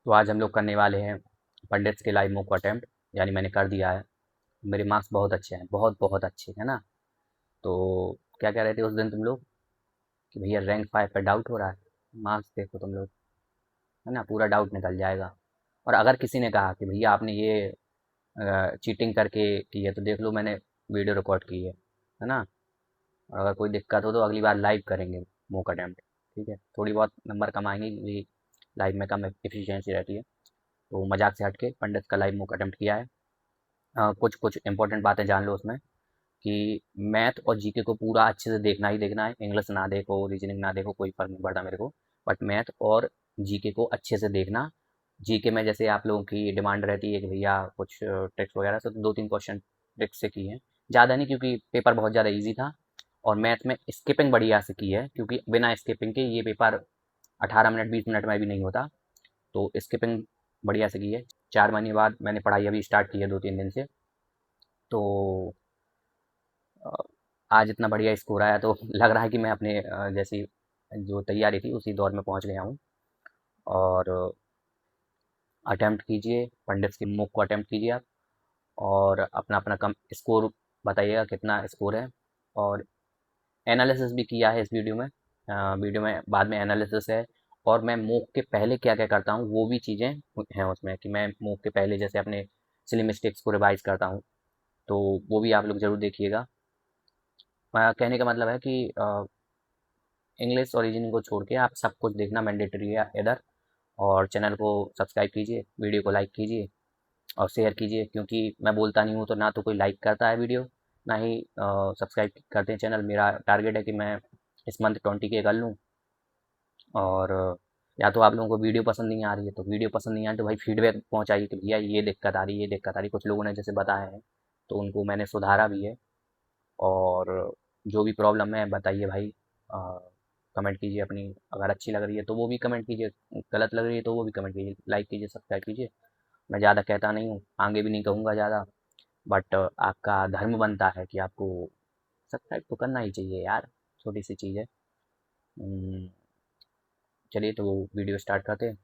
तो आज हम लोग करने वाले हैं पंडित्स के लाइव मॉक अटेम्प्ट, यानी मैंने कर दिया है। मेरे मार्क्स बहुत अच्छे हैं, बहुत बहुत अच्छे है ना। तो क्या कह रहे थे उस दिन तुम लोग कि भैया रैंक 5 पे डाउट हो रहा है। मार्क्स देखो तुम लोग, है ना, पूरा डाउट निकल जाएगा। और अगर किसी ने कहा कि भैया आपने ये चीटिंग करके की है, तो देख लो मैंने वीडियो रिकॉर्ड की है ना। और अगर कोई दिक्कत हो तो अगली बार लाइव करेंगे मॉक अटेम्प्ट। ठीक है, थोड़ी बहुत नंबर कम आएंगे क्योंकि लाइव में कम एफिशिएंसी रहती है। तो मजाक से हटके पंडित का लाइव मॉक अटेम्प्ट किया है। कुछ कुछ इंपॉर्टेंट बातें जान लो उसमें कि मैथ और जीके को पूरा अच्छे से देखना ही देखना है। इंग्लिश ना देखो, रीजनिंग ना देखो, कोई फर्क नहीं पड़ता मेरे को। बट मैथ और जीके को अच्छे से देखना। जीके में जैसे आप लोगों की डिमांड रहती है कि भैया कुछ ट्रिक्स वगैरह, से तो 2-3 क्वेश्चन ट्रिक्स से की हैं। ज़्यादा नहीं, क्योंकि पेपर बहुत ज़्यादा ईजी था। और मैथ में स्किपिंग बढ़िया से की है, क्योंकि बिना स्किपिंग के ये पेपर 18 मिनट 20 मिनट में भी नहीं होता। तो स्किपिंग बढ़िया से की है। 4 महीने बाद मैंने पढ़ाई अभी स्टार्ट की है, 2-3 दिन से। तो अ, आज इतना बढ़िया स्कोर आया तो लग रहा है कि मैं अपने जैसी जो तैयारी थी उसी दौर में पहुंच गया हूँ। और अटेम्प्ट कीजिए, पंडित की मुख को अटेम्प्ट कीजिए आप। और अपना अपना कम स्कोर बताइएगा कितना स्कोर है। और एनालिसिस भी किया है इस वीडियो में। वीडियो में बाद में एनालिसिस है। और मैं मूक के पहले क्या क्या करता हूँ वो भी चीज़ें हैं उसमें, कि मैं मूक के पहले जैसे अपने सिली मिस्टेक्स को रिवाइज करता हूँ। तो वो भी आप लोग ज़रूर देखिएगा। कहने का मतलब है कि इंग्लिश और रीजनिंग को छोड़ के आप सब कुछ देखना मैंडेटरी है इधर। और चैनल को सब्सक्राइब कीजिए, वीडियो को लाइक कीजिए और शेयर कीजिए, क्योंकि मैं बोलता नहीं हूँ तो ना तो कोई लाइक करता है वीडियो, ना ही सब्सक्राइब करते हैं चैनल। मेरा टारगेट है कि मैं इस मंथ 20K कर लूँ। और या तो आप लोगों को वीडियो पसंद नहीं आ रही है तो वीडियो पसंद नहीं आ रही तो भाई फीडबैक पहुँचाइए कि भैया ये दिक्कत आ रही है, ये दिक्कत आ रही है। कुछ लोगों ने जैसे बताया है तो उनको मैंने सुधारा भी है। और जो भी प्रॉब्लम है बताइए भाई। कमेंट कीजिए अपनी। अगर अच्छी लग रही है तो वो भी कमेंट कीजिए, गलत लग रही है तो वो भी कमेंट कीजिए, लाइक कीजिए, सब्सक्राइब कीजिए। मैं ज़्यादा कहता नहीं हूँ, आगे भी नहीं कहूँगा ज़्यादा। बट आपका धर्म बनता है कि आपको सब्सक्राइब तो करना ही चाहिए यार, छोटी सी चीज़ है। हम्म, चलिए तो वीडियो स्टार्ट करते हैं।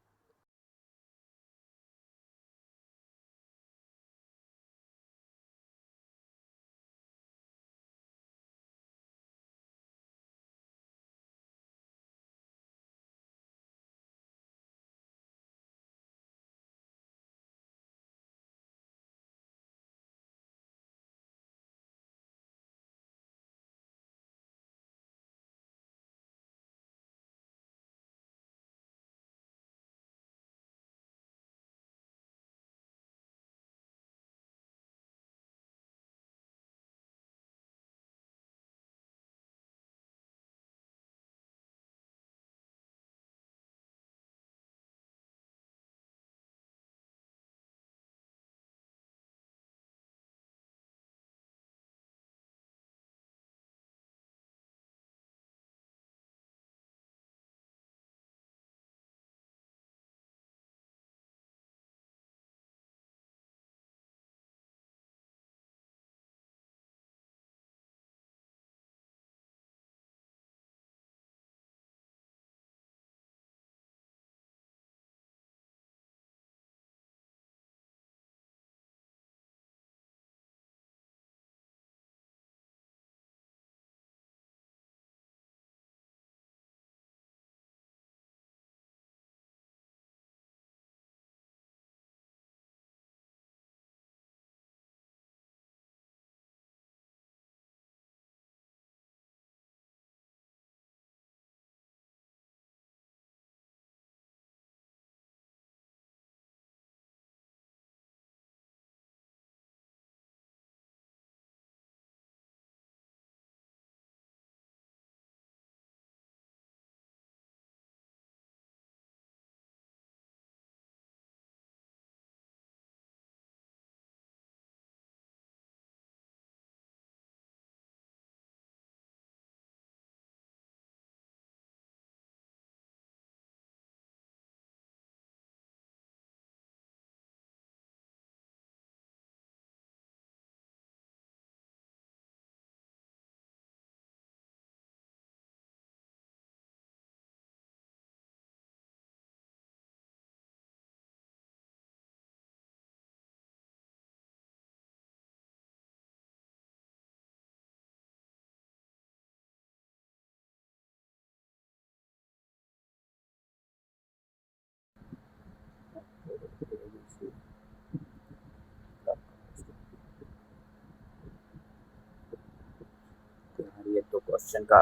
क्वेश्चन का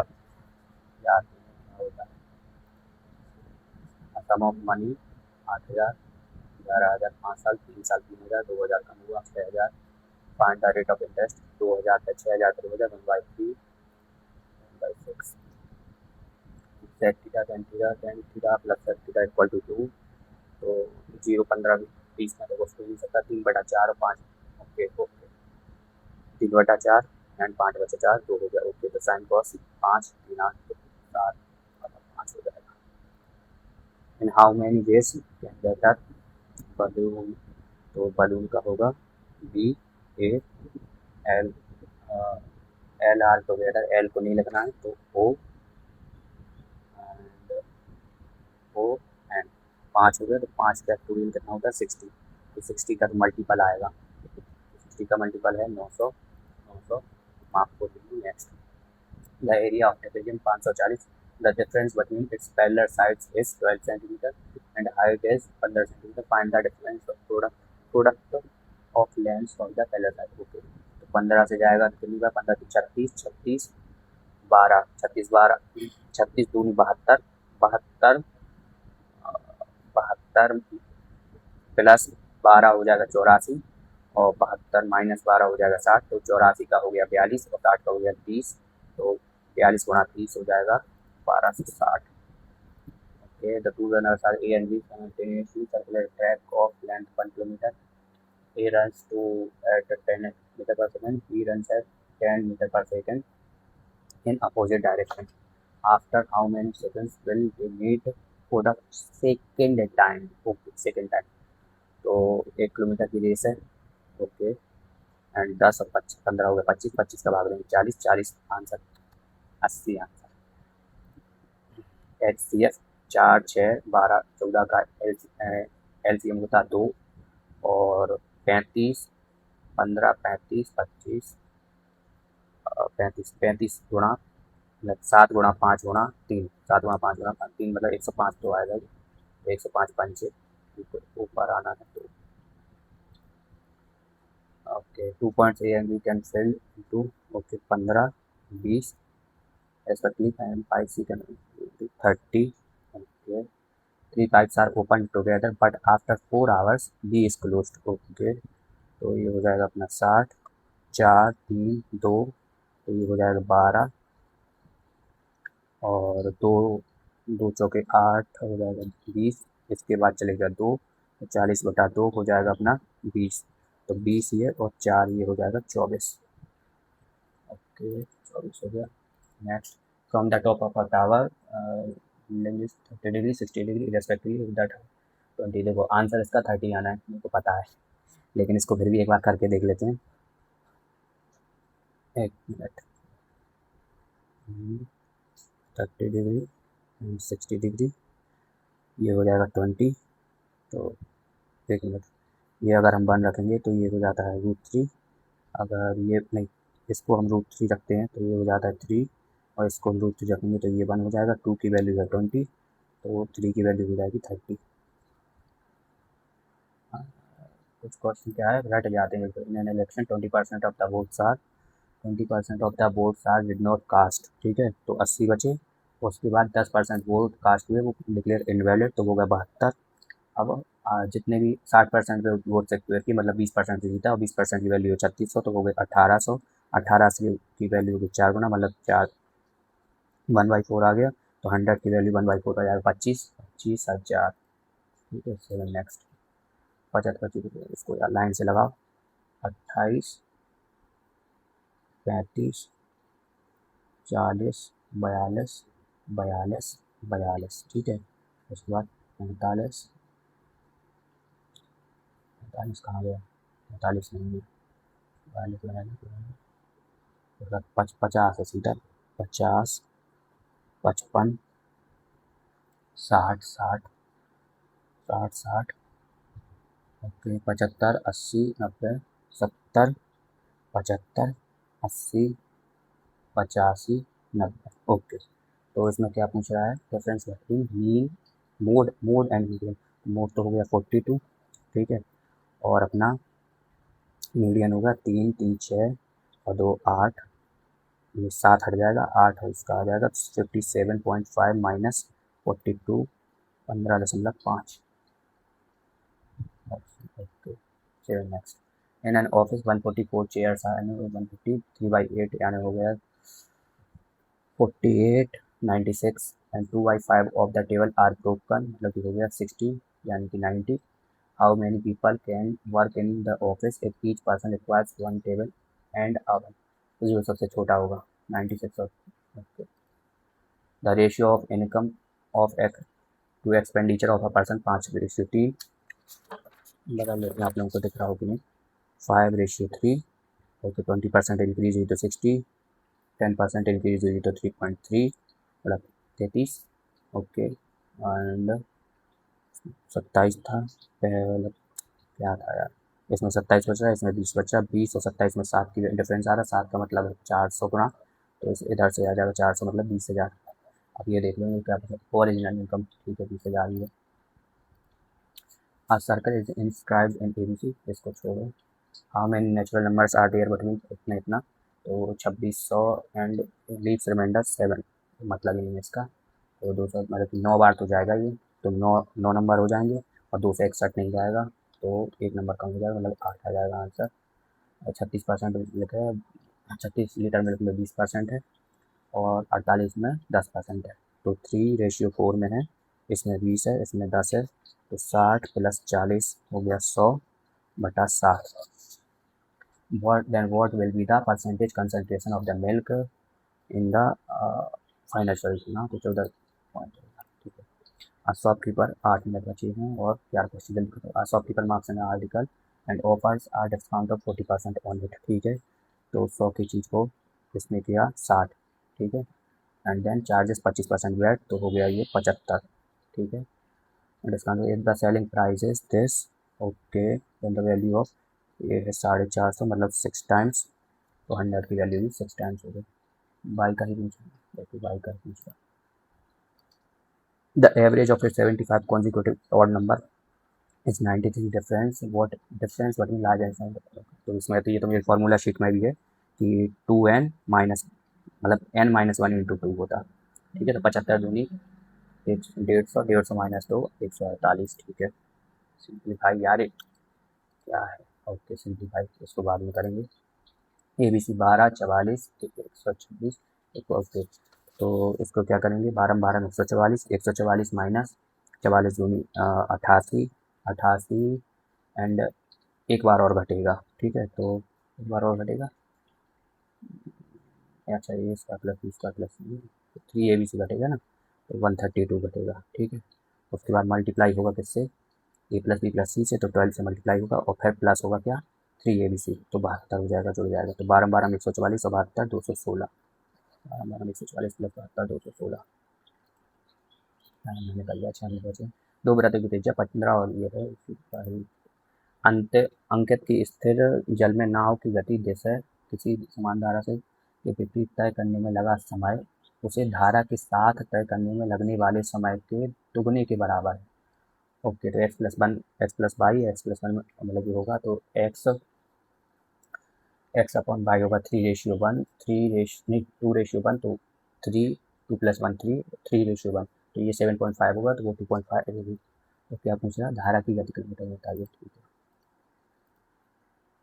याद नहीं होता है। सम ऑफ मनी 8,000, 11,000 5 साल, 3 साल 3,000, 2,000 कम हुआ 6,000। Find the rate of interest 2,000 पे 6,000 तो 2,000 1/3 1/6। Sec theta tan theta plus sec theta equal to 2। तो 0 15 20 में तो कुछ हो नहीं सकता। 3/4 और 5 ओके ओके 3/4 एंड 5/4 2 हो गया ओके। तो साइन कॉस 5 3 8 7 5 हो जाएगा। In how many days can better balloon, तो बलून का होगा B A L L R together. L को नहीं लिखना है तो ओ एंड ओ एंड 5 हो गया। तो 5 फैक्टोरियल कितना होता है 60। तो 60 का तो मल्टीपल आएगा। 60 का मल्टीपल है 900 900 माफ को next. The area of trapezium 540। The difference between its parallel sides is 12 centimetre and height is 15 centimetre. Find the difference of product of length of the parallel side. Okay तो 15 से जाएगा तो कितनी का 15 तो 36 36 12 36 12 36 दूनी 72 72 72 प्लस 12 हो जाएगा 84 और 72 माइनस 12 हो जाएगा 60। तो 84 का हो गया 42 और 60 का हो गया 30। तो 42 गुणा 30 हो जाएगा 12 से 60। Okay the two runners are A and B simultaneously circular track of length 1 kilometre. A runs to at 10 metre per second, B runs at 10 metre per second in opposite direction. After how many seconds will they meet for the second time? Okay, second time. तो 1 kilometre की race है okay and 10 और 25 15 हो गया 25 25 का भाग देंगे 40 40 answer 80 answer. H C F 4 6 12 14 का एल सी एम होता 2 और 35 15 35 25 35 35 गुणा मतलब 7 गुणा 5 गुणा 3 7 गुणा 5 गुणा 3 मतलब 105 तो आएगा। 105 पंचे ऊपर आना है तो okay 2 points A and B can fill into okay 15 20 ऐसा 3 and 5 C can 30 okay 3 pipes are open together but after 4 hours B is closed okay. तो ये हो जाएगा अपना 60 4 3 2 तो ये हो जाएगा 12 और 2 2 चौके 8 हो जाएगा 20। इसके बाद चलेगा 2 तो 40/2 हो जाएगा अपना 20। तो 20 ये और 4 ये हो जाएगा 24 ओके 24 हो गया। Next from the top of a tower length is 30 degree 60 degree respectively that 20। देखो आंसर इसका 30 आना है मेरे को पता है लेकिन इसको फिर भी एक बार करके देख लेते हैं। 1 मिनट 30 डिग्री एंड 60 डिग्री ये हो जाएगा 20। तो 1 मिनट ये अगर हम 1 रखेंगे तो ये हो जाता है √3। अगर ये नहीं इसको हम √3 रखते हैं तो ये हो जाता है 3 और इसको हम √3 रखेंगे तो ये 1 हो जाएगा। 2 की वैल्यू है 20 तो 3 की वैल्यू हो जाएगी 30। कुछ क्वेश्चन क्या है रट जाते हैं in an election 20% of the votes are 20% of the votes are did not cast. ठीक है तो 80 बचे उसके बाद 10% वोट कास्ट हुए वो डिक्लेयर इनवैलिड तो वो गया 72। अब जितने भी 60% पे वोट सेक्टर की मतलब 20% से जीता और 20% की वैल्यू 3600 तो हो गए 1800। 18 से की वैल्यू होगी 4 गुना मतलब 4 1/4 आ गया। तो 100 की वैल्यू 1/4 आ जाएगा 25,000। ठीक है 7 नेक्स्ट 75 इसको लाइन से लगाओ 28 35 40 42 42 42। ठीक है उसके बाद 45 45 कहाँ गया 45 नहीं है 50 है सीधा 50 55 60 60 60 60 ओके 75 80 90 70 75 80 85 90 ओके। तो इसमें क्या पूछ रहा है difference between mean mode and median. Mode तो हो गया 42 ठीक है और अपना मीडियन होगा 3 3 6 और 2 8 ये 7 हट जाएगा, 8 है, इसका आ जाएगा 57.5 माइनस 42, 15.5। ओके, चलिए next. In an office 144 chairs are, 150 3/8 यानी हो गया 48, 96 and 2/5 of the table are broken, मतलब कि हो गया 60 यानी कि 90। How many people can work in the office if each person requires one table and one, तो जो सबसे छोटा होगा 96। Okay, the ratio of income of X to expenditure of a person 5:3, बदल लेते हैं, आप लोगों को दिख रहा हो कि नहीं, 5:3। ओके, 20% इंक्रीज हुई तो 60, 10% इंक्रीज हुई तो 3.3, मतलब 33। ओके, एंड 27 था पहले, क्या था यार, इसमें 27 बच रहा है, इसमें 20 बच रहा है, 20 और 27 में 7 की डिफरेंस आ रहा है, 7 का मतलब 400 गुना, तो इस इधर से आ जाएगा 400 मतलब 20,000। अब ये देख लेंगे क्या ओरिजिनल इनकम, ठीक है 20,000 ही है। A circle is inscribed in ABC, इसको छोड़ो। How many natural numbers are there between, इतना इतना, तो 2600 एंड लीव्स रिमाइंडर 7, मतलब ही नहीं है इसका, तो 200 मतलब कि 9 बार तो जाएगा ये, तो 9 नंबर हो जाएंगे, और 261 नहीं जाएगा, तो एक नंबर कम हो जाएगा, मतलब 8 आ जाएगा आंसर। 36% लिखा है, 36 लीटर मिल्क में 20% है, और 48 में 10% है, तो 3:4 में है, इसमें 20 है, इसमें 10 है, तो 60 + 40 हो गया 100/60। What will be the percentage concentration of the milk in the final solution ना, तो 14 पॉइंट होगा, ठीक है। शॉपकीपर 8 मिनट बचे हैं और 4 क्वेश्चन जल्दी करो। Shopkeeper marks an article and offers a discount of 40% on it, ठीक है, तो 100 की चीज़ को इसने किया 60, ठीक है, एंड देन चार्जेस 25% वैट, तो हो गया ये 75, ठीक है। Discount the selling price is this, okay, then the value of, ये है 450, मतलब 6 टाइम्स, तो 100 की वैल्यू भी 6 टाइम्स हो गई। बाई का ही पूछा, देखो बाई का ही पूछा। The average of A 75 consecutive odd number is 93 difference, what difference between large and small, तो इसमें तो ये तो मेरे फार्मूला शीट में भी है कि 2n माइनस, मतलब n-1 इंटू 2 होता, ठीक है, तो 75 दूनी 150, 150 माइनस 2 148, ठीक है। सिंप्लीफाई यार क्या है, ओके सिंप्लीफाई इसको बाद में करेंगे। ABC 12, 44, 126, ओके, तो इसको क्या करेंगे, 12 12 144, 144 माइनस 44 दूनी 88, 88 एंड एक बार और घटेगा, ठीक है, तो एक बार और घटेगा, अच्छा ये इसका प्लस इसका प्लस 3ABC घटेगा ना, तो 132 घटेगा, ठीक है। उसके बाद मल्टीप्लाई होगा किससे, A+B+C से, तो 12 से मल्टीप्लाई होगा, और फिर प्लस होगा क्या 3ABC, तो 72 हो जाएगा, जुड़ जाएगा, तो 12 12 में 144 और 72 216, 12 12 में 144 प्लस 72 216, मैंने कर लिया 6 बचे। दो वृत्तों की त्रिज्या 15 और ये है अंत, अंकित की स्थिर जल में नाव की गति दिशा किसी समान धारा से के विपरीत तय करने में लगा समय उसे धारा के साथ तय करने में लगने वाले समय के दुगने के बराबर है। ओके, तो x+1 x+y x+1 मतलब कि होगा, तो x/y होगा 3:1, 2:1, तो 3 2 + 1 3 3:1, तो ये 7.5 होगा, तो वो 2.5। तो क्या पूछ रहा है, धारा की गति किलोमीटर में बताइए, ठीक है।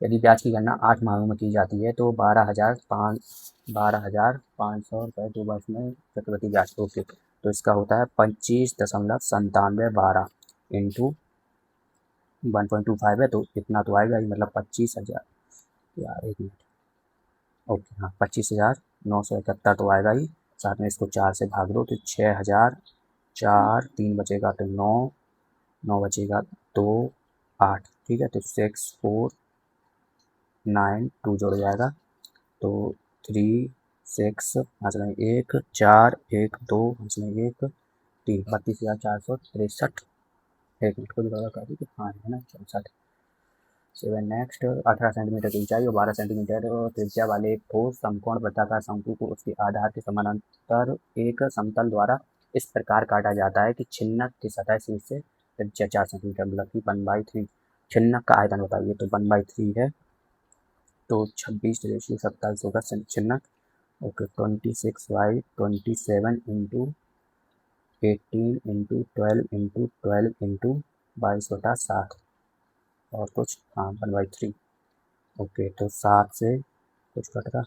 यदि ब्याज की गणना 8 माहों में की जाती है तो 12,500 रुपये 2 वर्ष में चक्रवृद्धि ब्याज, ओके, तो इसका होता है 25.9712 इंटू 1.25 है, तो इतना तो आएगा ही, मतलब 25,000, यार एक मिनट, ओके हाँ 25,971 तो आएगा ही, साथ में इसको 4 से भाग दो, तो 6,000, 4 3 बचेगा तो 9 9 बचेगा तो 8, ठीक है, तो 6492 जुड़ जाएगा, तो 3 6 पाँच में 1 4 1 2 पाँच में 1 3 32,463, एक मिनट को दोबारा कर दीजिए, हाँ है ना 64। 7 नेक्स्ट, 18 सेंटीमीटर की ऊंचाई और 12 सेंटीमीटर त्रिज्या वाले एक ठोस समकोण वृत्ताकार शंकु को उसके आधार के समानांतर एक समतल द्वारा इस प्रकार काटा जाता है कि छिन्नक की सतह शीर्ष से त्रिज्या 4 सेंटीमीटर, मतलब कि 1/3। छिन्नक का आयतन बताइए, तो 1/3 है, तो 26:27 होगा छिन्नक, okay 26/27 into 18 into 12 into 12 into 22/60 और कुछ, हाँ 1/3। ओके तो 7 से कुछ कट रहा,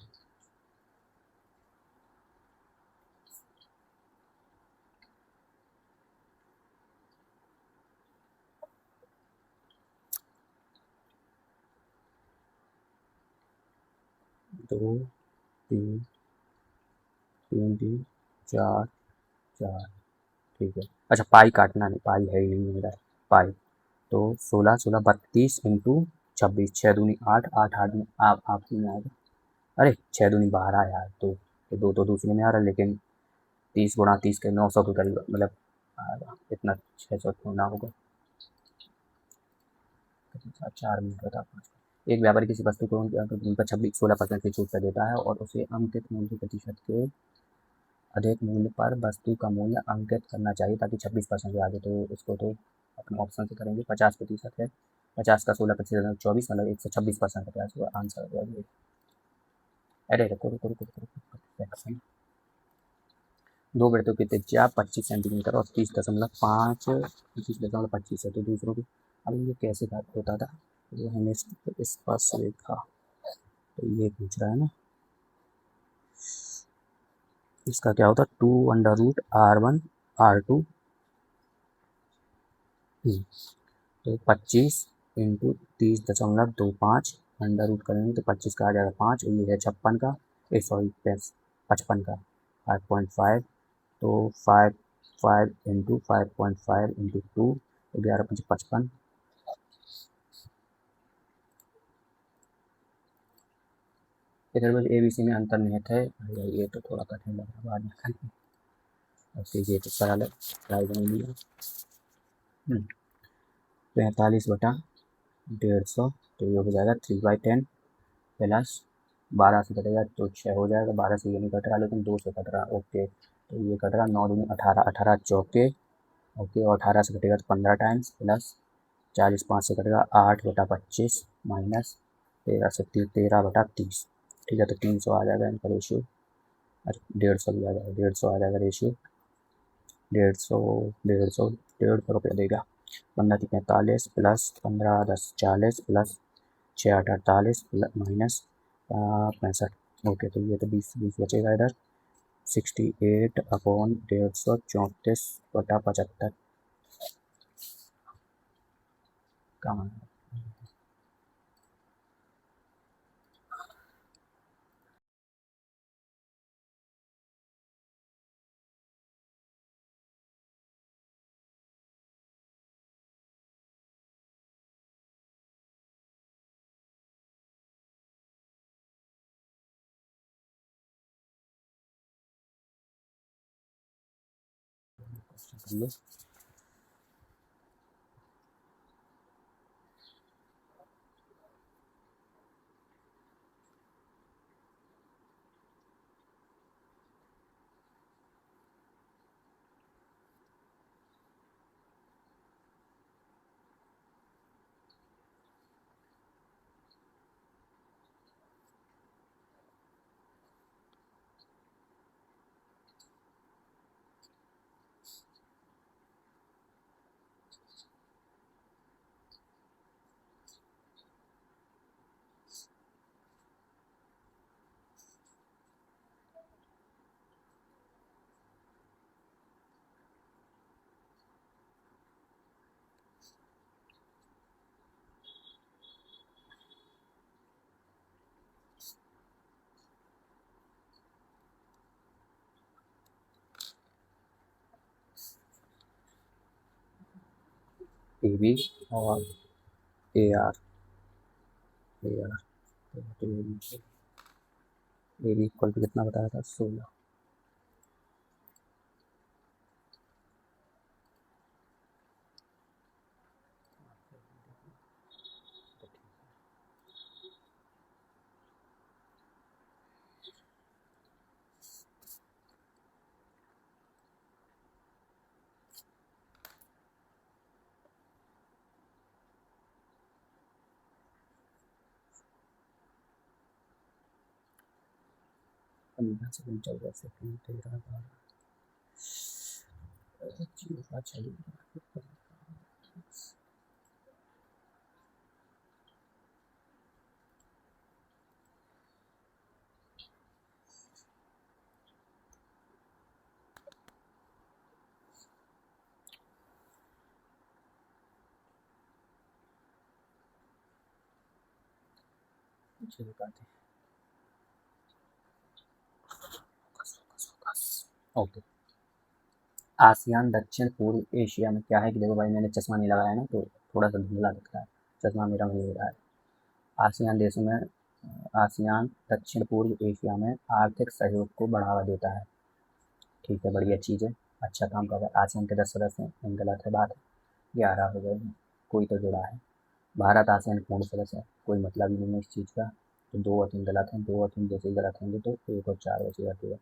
2 3 3 3 4 4। ठीक है, अच्छा पाई काटना नहीं, पाई है ही नहीं मेरा पाई। तो 16 16 32 इंटू 26, 6 दूनी 8, 8 8 में आप ही में आएगा। अरे 6 दूनी 12 यार, तो दो तो दूसरे में आ रहा है, लेकिन 30 × 30 के 900 के करीब मतलब आएगा, इतना 600 होना होगा। 4 मिनट बता। एक व्यापारी किसी वस्तु को उन पर 16% की छूट पर देता है और उसे अंकित मूल्य प्रतिशत के अधिक मूल्य पर वस्तु का मूल्य अंकित करना चाहिए ताकि 26% के आगे, तो इसको तो अपने ऑप्शन से करेंगे। 50% है, 50 का 16% 24, मतलब 126% का आंसर हो जाएगा। अरे रुको रुको रुको रुको रुको, सेक्शन दो वृत्तों की त्रिज्या 25 सेंटीमीटर और 30.5 30.25 है, तो दूसरों की, अब ये कैसे बात होता था, ये हमें स्पर्श रेखा, तो ये पूछ रहा है ना, इसका क्या होता है 2√R1 R2। तो 25 × 30.25 अंडर रूट करेंगे तो 25 का आ जाएगा 5, और ये है 56 का, सॉरी 55 का 5.5, तो 5 5 × 5.5 × 2, 11×5 = 55। इधर बस ABC में अंतर निहित है, ये तो थोड़ा कठिन लग रहा है बाद में करने। ओके ये तो सरल है, ट्राई बन लिया। 45/150, तो ये हो जाएगा 3/10 प्लस 12 से कटेगा तो 6 हो जाएगा, 12 से ये नहीं कट रहा लेकिन 2 से कट रहा। ओके तो ये कट रहा 9 दूनी 18, 18 चौके। ओके और 18 से कटेगा तो 15 टाइम्स प्लस 40, 5 से कटेगा 8/25 माइनस 13 से 13/30। ठीक है तो 300 आ जाएगा इनका रेशियो। अरे 150 भी आ जाएगा, 150 आ जाएगा रेशियो। 150 150 150 रुपये देगा। 15×3 = 45 प्लस 15×10 = 40 प्लस 6×8 = 48 माइनस 65। ओके तो ये तो 20 20 बचेगा इधर। 68/150 34/75 कहाँ है? क्वेश्चन AB और AR तो AB इक्वल टू कितना बताया था 16। 15 सेकंड 14 सेकंड 13 12 जीरो चलिए। चलिए काटे। ओके। आसियान दक्षिण पूर्व एशिया में क्या है कि देखो भाई मैंने चश्मा नहीं लगाया ना तो थोड़ा सा धुंधला दिख रहा है, चश्मा मेरा मिल रहा है। आसियान देशों में आसियान दक्षिण पूर्व एशिया में आर्थिक सहयोग को बढ़ावा देता है। ठीक है, बढ़िया चीज़ है, अच्छा काम कर रहा है। आसियान के 10 सदस्य हैं, गलत है बात है, 11 हो गए हैं, कोई तो जुड़ा है। भारत आसियान पूर्ण सदस्य है, कोई मतलब ही नहीं है इस चीज़ का, तो 2 और 3 गलत हैं, 2 और 3 जैसे ही गलत होंगे तो 1 और 4 बचेगा केवल।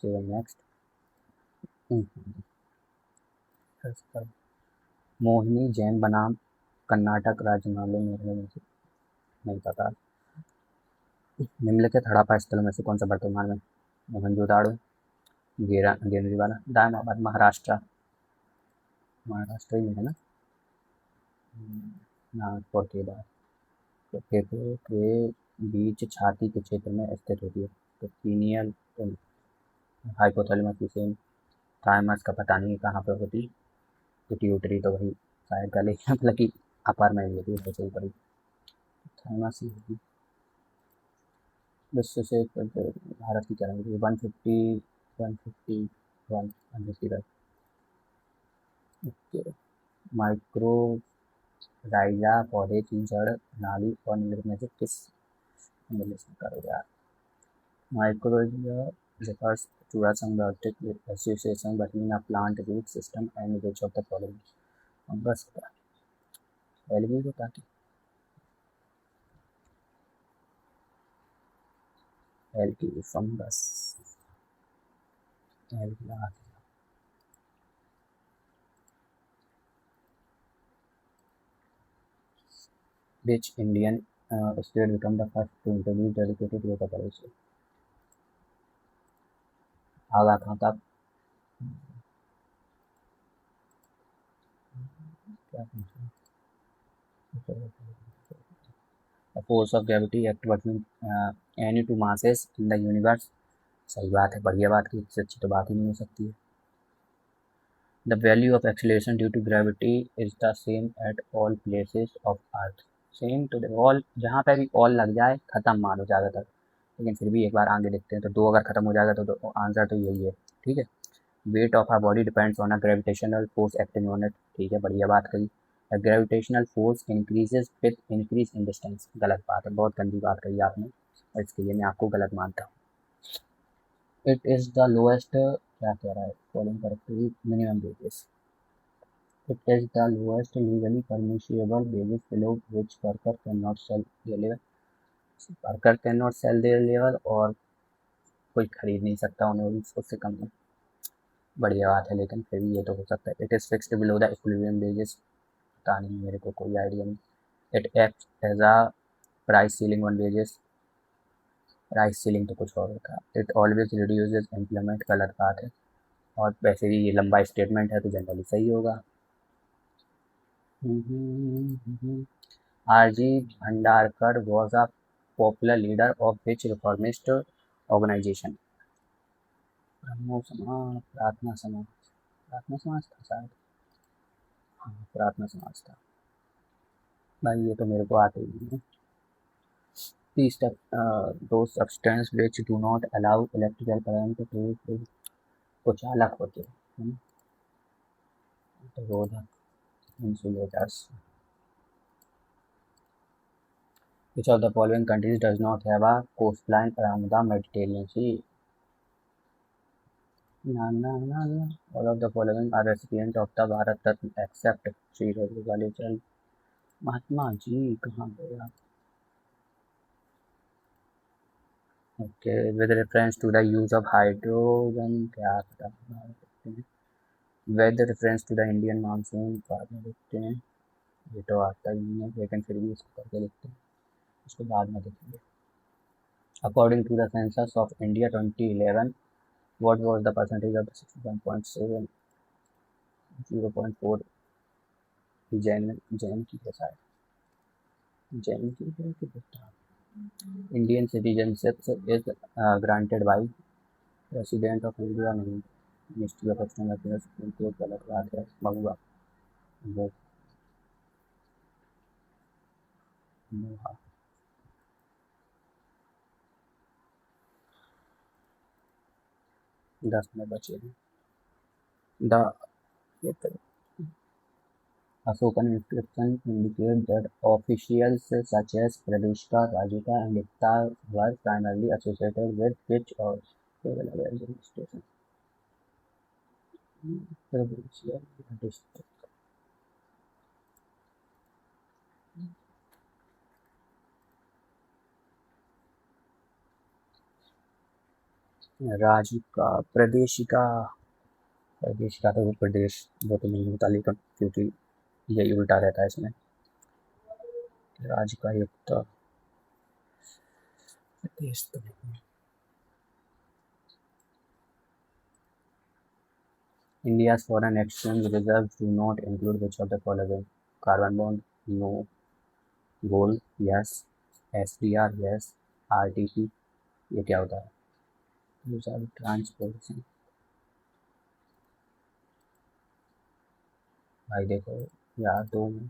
चलो नेक्स्ट। मोहिनी जैन बनाम कर्नाटक राज्य मामले में नहीं पता। निम्नलिखित हड़प्पा स्थलों में से कौन सा वर्तमान में मोहनजोदाड़ो गेंद्रीवाला दायमाबाद महाराष्ट्र, महाराष्ट्र ही में है ना। नागपुर के बाद तो फेफड़ों के बीच छाती के क्षेत्र में स्थित होती है, तो पीनियल हाइपोथैलेमस की सेम। थाइमस का पता नहीं कहाँ पर होती, पिट्यूटरी तो वही शायद गले मतलब कि अपर में ही होती है, सबसे ऊपर ही थाइमस ही होगी। विश्व से भारत की क्या रैंक है? 150 151 151। ओके। माइक्रोराइजा पौधे की जड़ नाली और निम्नलिखित में से किस निम्नलिखित करोगे यार? Mycorrhiza refers to a symbiotic association between a plant root system and which of the following? Fungus होता है, एलगी होता है, algae fungus, algae. Which Indian state become the first to introduce dedicated yoga policy? आगा कहाँ तक क्या पूछा? The force of gravity act between any two masses in the universe। सही बात है, बढ़िया बात की, इससे अच्छी तो बात ही नहीं हो सकती है। The value of acceleration due to gravity is the same at all places of earth। Same to all, जहाँ पे भी ऑल लग जाए खत्म मानो ज़्यादातर, लेकिन फिर भी एक बार आगे देखते हैं तो 2 अगर खत्म हो जाएगा तो आंसर तो यही है। ठीक है। Weight of our body depends on a gravitational force acting on it. ठीक है, बढ़िया बात कही। Gravitational force increases with increase in distance, गलत बात है, बहुत गंदी बात कही आपने, और इसके लिए मैं आपको गलत मानता हूँ। इट इज़ द लोएस्ट, क्या कह रहा है following correctly, minimum wages. It is the lowest legally permissible wages below which worker cannot sell their labor। Worker can not sell their labour, और कोई खरीद नहीं सकता उन्हें उससे कम में। बढ़िया बात है, लेकिन फिर भी ये तो हो सकता है। It is fixed below the equilibrium wages, पता नहीं, मेरे को कोई आइडिया नहीं। It act as a price ceiling on wages, price ceiling तो कुछ और होता है। इट ऑलवेज रिड्यूसेस एम्प्लॉयमेंट, गलत बात है, और वैसे भी ये लंबा स्टेटमेंट है तो जनरली सही होगा। RG Bhandarkar was a popular leader of which reformist organisation? Brahmo Samaj, Prarthana समाज, प्रार्थना समाज था शायद, हाँ प्रार्थना समाज था। भाई ये तो मेरे को आते ही नहीं है। These those substances which do not allow electrical current to को चालक होते हैं, रोधक, insulators। Which of the following countries does not have a coastline around the Mediterranean Sea? Na na na na। All of the following are recipients of the Bharat Ratna except Sri Raghunathan। Mahatma ji कहाँ गए आप? Okay, with reference to the use of hydrogen, क्या पता देखते हैं। With reference to the Indian monsoon, बाद में देखते हैं, ये तो आता ही नहीं है, लेकिन फिर भी इसको करके देखते हैं, इसको बाद में देखेंगे। According to the census of India 2011, what was the percentage of the 61.7 0.4 Jain की है शायद जैन की है कि भुट्टा Indian citizenship is granted by President of India नहीं Ministry of External Affairs Supreme Court गलत बात है महुआ वो मोहा 10 में बचे हैं the Ashokan inscription indicate that officials such as Pradeshka, Rajika and Ekta were primarily associated with which or station. Provincial district. राजिका प्रदेशिका प्रदेशिका तो वो प्रदेश वो तो नहीं होता लेकिन क्योंकि यही उल्टा रहता है इसमें राजिका युक्त प्रदेश तो नहीं India's foreign exchange reserves do not include which of the following? Carbon bond? No. Gold? Yes. SDR? Yes. RTP? ये क्या होता है? Reserve transportation. भाई देखो यार दो में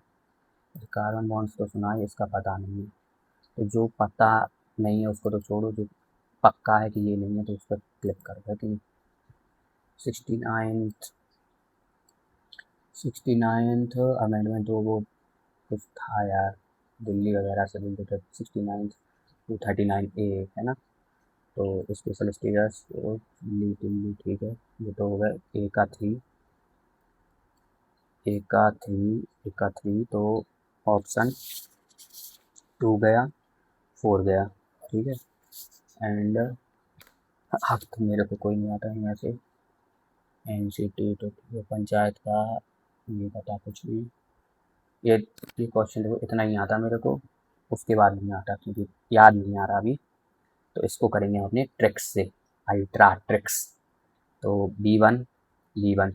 कार्बन बॉन्ड्स तो सुना है इसका पता नहीं है तो जो पता नहीं है उसको तो छोड़ो जो पक्का है कि ये नहीं है तो उस पर क्लिक कर दो कि 69th अमेंडमेंट वो कुछ था यार दिल्ली वगैरह से रिलेटेड 69 टू 39A है ना तो स्पेशल स्टेटस दिल्ली ठीक है ये तो हो गया ए का थ्री तो ऑप्शन 2 गया 4 गया ठीक है एंड अब तो मेरे को कोई नहीं आता है यहाँ से NCT तो पंचायत का नहीं पता कुछ भी ये क्वेश्चन देखो इतना ही आता मेरे को उसके बाद नहीं आता क्योंकि याद नहीं आ रहा अभी तो इसको करेंगे हम अपने ट्रिक्स से अल्ट्रा ट्रिक्स तो बी वन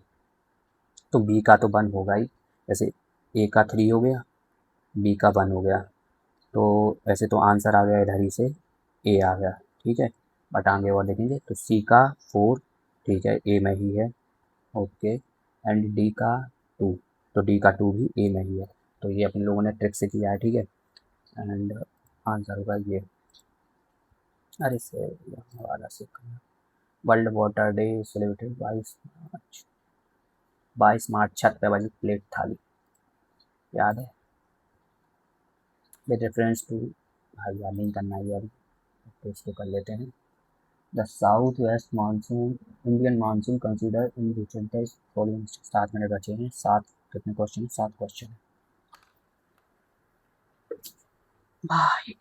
तो बी का तो 1 होगा ही जैसे ए का 3 हो गया बी का 1 हो गया तो वैसे तो आंसर आ गया इधर ही से ए आ गया ठीक है बट आगे और देखेंगे तो सी का 4 ठीक है ए में ही है ओके एंड डी का 2 तो डी का 2 भी ए में ही है तो ये अपने लोगों ने ट्रिक से किया है ठीक है एंड आंसर होगा ये अरे से वाला से वर्ल्ड वाटर डे सेलिब्रेटेड 22 मार्च छत पे बजी प्लेट थाली याद है विद रेफरेंस टू भाई याद नहीं करना है अभी तो इसको कर लेते हैं the south west monsoon Indian monsoon consider in recent following 7 minute बचे हैं 7 कितने क्वेश्चन 7 क्वेश्चन भाई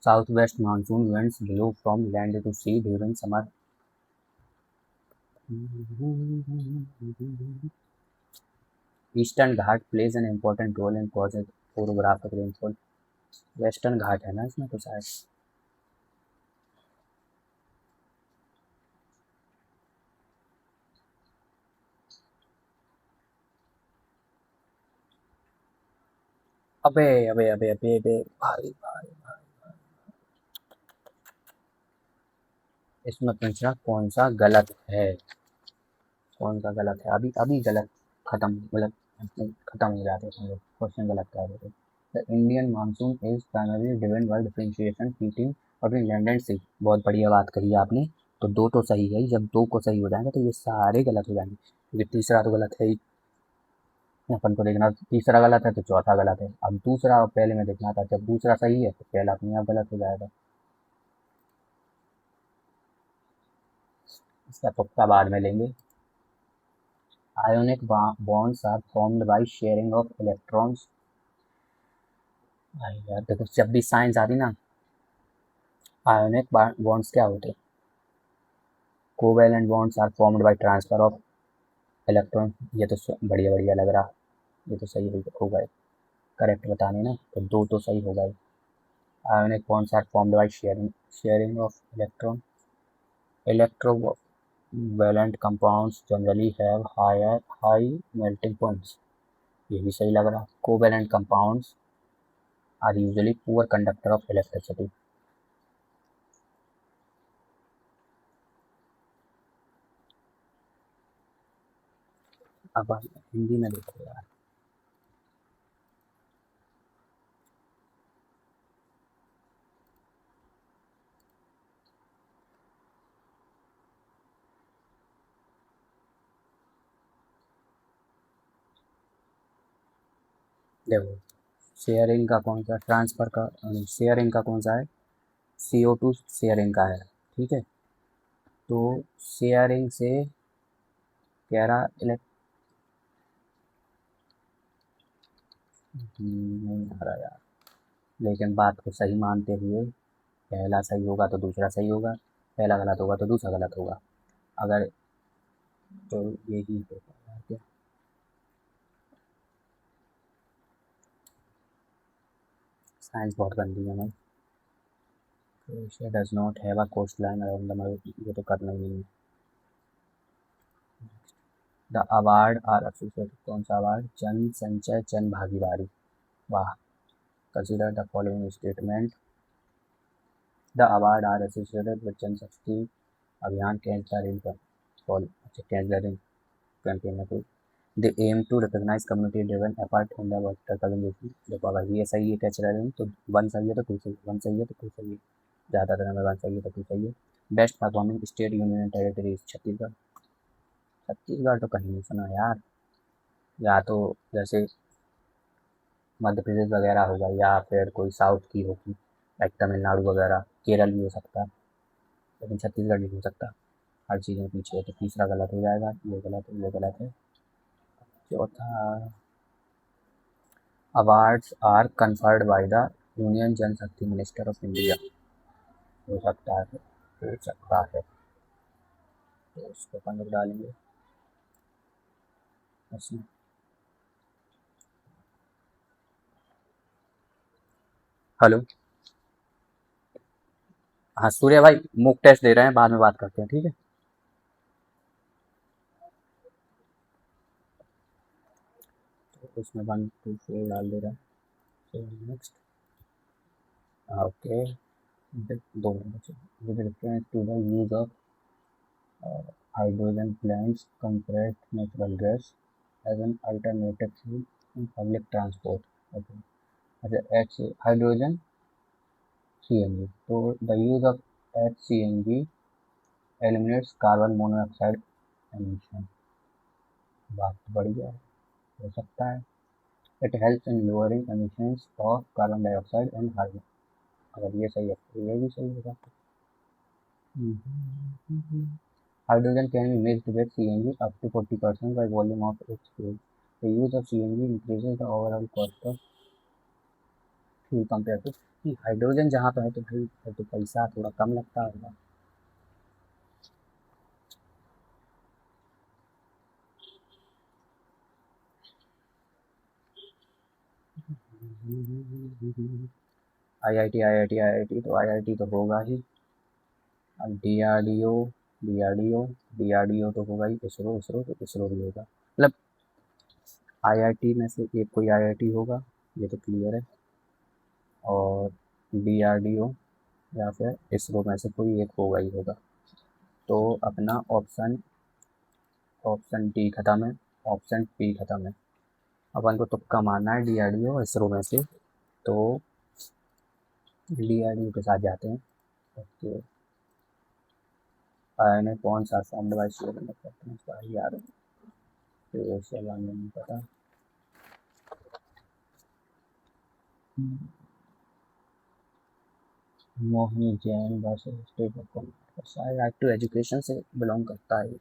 Southwest monsoon winds blow from land to sea during summer. Eastern Ghat plays an important role in causing orographic rainfall. Western Ghat है ना इसमें तो शायद अबे अबे अबे अबे अबे भाई भाई इसमें पूछना कौन सा गलत है कौन सा गलत है अभी अभी गलत खत्म मतलब खत्म हो जाते हैं लोग क्वेश्चन गलत कर देते the Indian monsoon is primary driven by differentiation heating between land and sea बहुत बढ़िया बात कही आपने तो दो तो सही है जब दो को सही हो जाएंगे तो ये सारे गलत हो जाएंगे क्योंकि तीसरा तो गलत है ही अपन को देखना तीसरा गलत है तो चौथा गलत है अब दूसरा पहले में देखना था जब दूसरा सही है तो पहला अपने आप गलत हो जाएगा इसका तुक्का बाद में लेंगे Ionic bonds are formed by sharing of electrons. भाई यार देखो जब भी साइंस आती ना आयोनिक बॉन्ड्स क्या होते हैं covalent bonds are formed by transfer of electron. ये तो बढ़िया बढ़िया लग रहा, ये तो सही होगा, करेक्ट बताने ना, तो दो तो सही होगा ही। Ionic bonds are formed by sharing of electron. Electrovalent compounds generally have high melting points. ये भी सही लग रहा। Covalent compounds are usually poor conductor of electricity. अब हिंदी में देखो यार, देखो शेयरिंग का कौन सा, ट्रांसफर का, शेयरिंग का कौन सा है, CO2 शेयरिंग का है, ठीक है। तो शेयरिंग से कह रहा नहीं आ रहा यार, लेकिन बात को सही मानते हुए पहला सही होगा तो दूसरा सही होगा, पहला गलत होगा तो दूसरा गलत होगा, अगर तो यही होगा यार क्या। साइंस बहुत गंदी है भाई। Croatia does not have a coastline around the marine, ये तो करना ही नहीं है। द अवार्ड आर एसोसिएटेड, कौन सा अवार्ड, जन संचय जन भागीदारी, वाह। Consider the following statement, the award are associated with Jan Shakti Abhiyan, catch the rainfall, अच्छा कैच द रेन कैंपेन है कोई। They aim to recognise community driven effort in the water conservation. देखो अगर ये सही है कैच द रेन तो one सही है तो टू सही है, वन सही है तो टू सही है, ज़्यादातर हमें वन सही है तो टू सही है। Best performing state union territory Chhattisgarh. Chhattisgarh तो कहीं नहीं सुना यार, या तो जैसे मध्य प्रदेश वगैरह होगा, या फिर कोई साउथ की होगी लाइक तमिलनाडु वगैरह, केरल भी हो सकता है, लेकिन छत्तीसगढ़ नहीं हो सकता। हर चीज़ में पीछे है, तो तीसरा गलत हो जाएगा, ये गलत है, ये गलत है। चौथा, awards are conferred by the union Jan Shakti minister of India, हो सकता है, हो सकता है, तो उसको अपन लोग डालेंगे इसमें। हेलो, हाँ सूर्य भाई, मुक टेस्ट दे रहे हैं, बाद में बात करते हैं, ठीक है। तो उसमें 1 2 4 डाल दे रहा है, नेक्स्ट, ओके। दो मिनट बचे। With reference to the use of hydrogen plants compressed natural gas as an alternative fuel in public transport. Okay. अच्छा एच हाइड्रोजन CNG, तो the use of HCNG eliminates carbon monoxide emission. बात तो बढ़िया है, हो सकता है। It helps in lowering emissions of carbon dioxide and hormone, अगर ये सही है तो ये भी सही होगा। Hydrogen can be mixed with CNG up to 40% by volume of its fuel. The use of CNG increases the overall cost of fuel compared to कि हाइड्रोजन जहाँ पे है तो भाई फिर तो पैसा थोड़ा कम लगता होगा। IIT तो IIT तो होगा ही। अब DRDO तो होगा ही, इसरो तो इसरो भी होगा, मतलब IIT में से एक कोई IIT होगा, ये तो क्लियर है। और DRDO या फिर इसरो में से कोई एक होगा ही होगा। तो अपना ऑप्शन ऑप्शन डी खत्म है, ऑप्शन बी खत्म है। अपन को तुक्का मारना है DRDO इसरो में से, तो DRDO के साथ जाते हैं। ओके, आयन कौन सा फॉर्म्ड बाय शेयरिंग यार, तो सवाल नहीं पता। Mohini Jain versus state of Karnataka, शायद राइट टू एजुकेशन से बिलोंग करता है।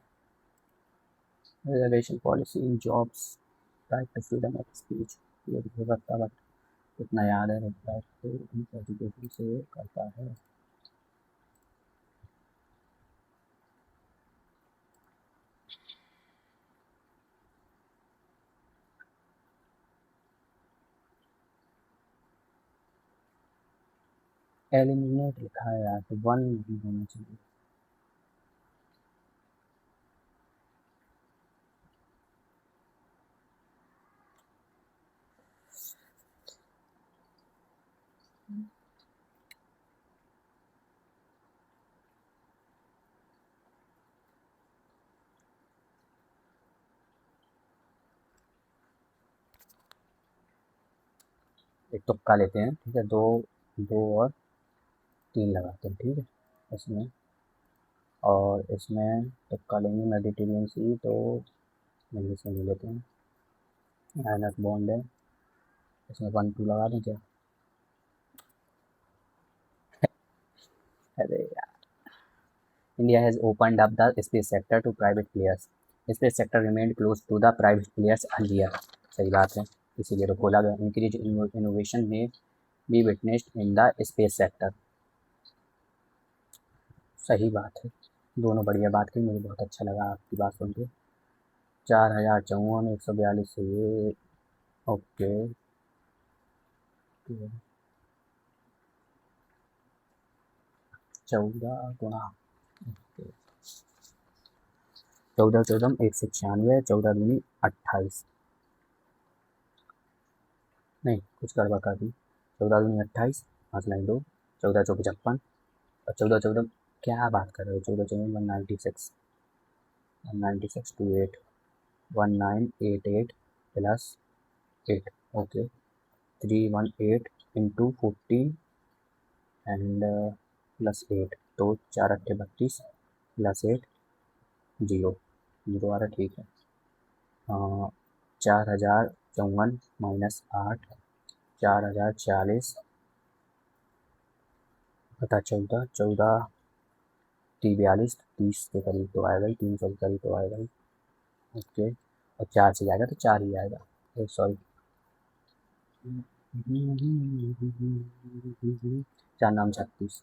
Reservation policy in jobs, right to freedom of speech, ये भी हो सकता है, बट इतना याद है, राइट टू एजुकेशन से करता है। एलिमिनेट लिखा है यार, तो 1 नहीं होना चाहिए। एक तुक्का लेते हैं, ठीक है, दो, दो और 3 लगाते हैं, ठीक है इसमें। और इसमें तुक्का लेंगे मेडिटेरियन सी, तो जल्दी से ले लेते हैं। माइनस बॉन्ड है, इसमें 1 2 लगा दें क्या? अरे India has opened up the space sector to private players. Space sector remained closed to the private players earlier. सही बात है, इसीलिए तो खोला गया। Increased innovation may be witnessed in the space sector. सही बात है, दोनों बढ़िया बात की, मुझे बहुत अच्छा लगा आपकी बात सुन के। 4054 142 से ये, ओके, 14 गुणा, 14 196, 14 दूनी 28, नहीं कुछ गड़बड़ कर दी। 14 दूनी 28, 5 लाइन 2, 14 चौके 56, और 14 14, क्या बात कर रहे हो, 14 14 196, 196 two 8, 1988 plus 8, okay, 318 into 14 and plus 8, तो 4 8 32 प्लस 8 जीरो, जीरो आ रहा, ठीक है। 4054 -8, 4040 बटा 14, 14 3 42, 30 के करीब तो आएगा ही, 300 के करीब तो आएगा ही, ओके। और 4 से जाएगा तो 4 ही आएगा, सॉरी, 4 9 36।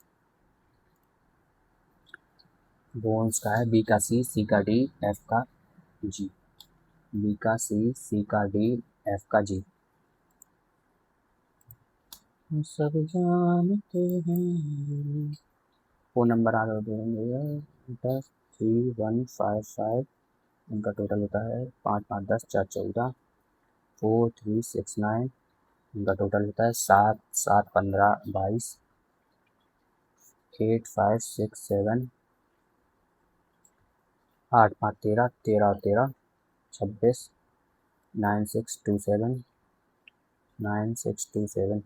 बोन्स का है, बी का सी, सी का डी, एफ का जी, बी का सी, सी का डी, एफ का जी। सब जानते हैं। फ़ोन नंबर आ रहा है 103155, इनका टोटल होता है 5 5 10 4 14, 4369, इनका टोटल होता है 7 7 15 22, 8567, 8 5 13 13 13 26, 9627, 9627।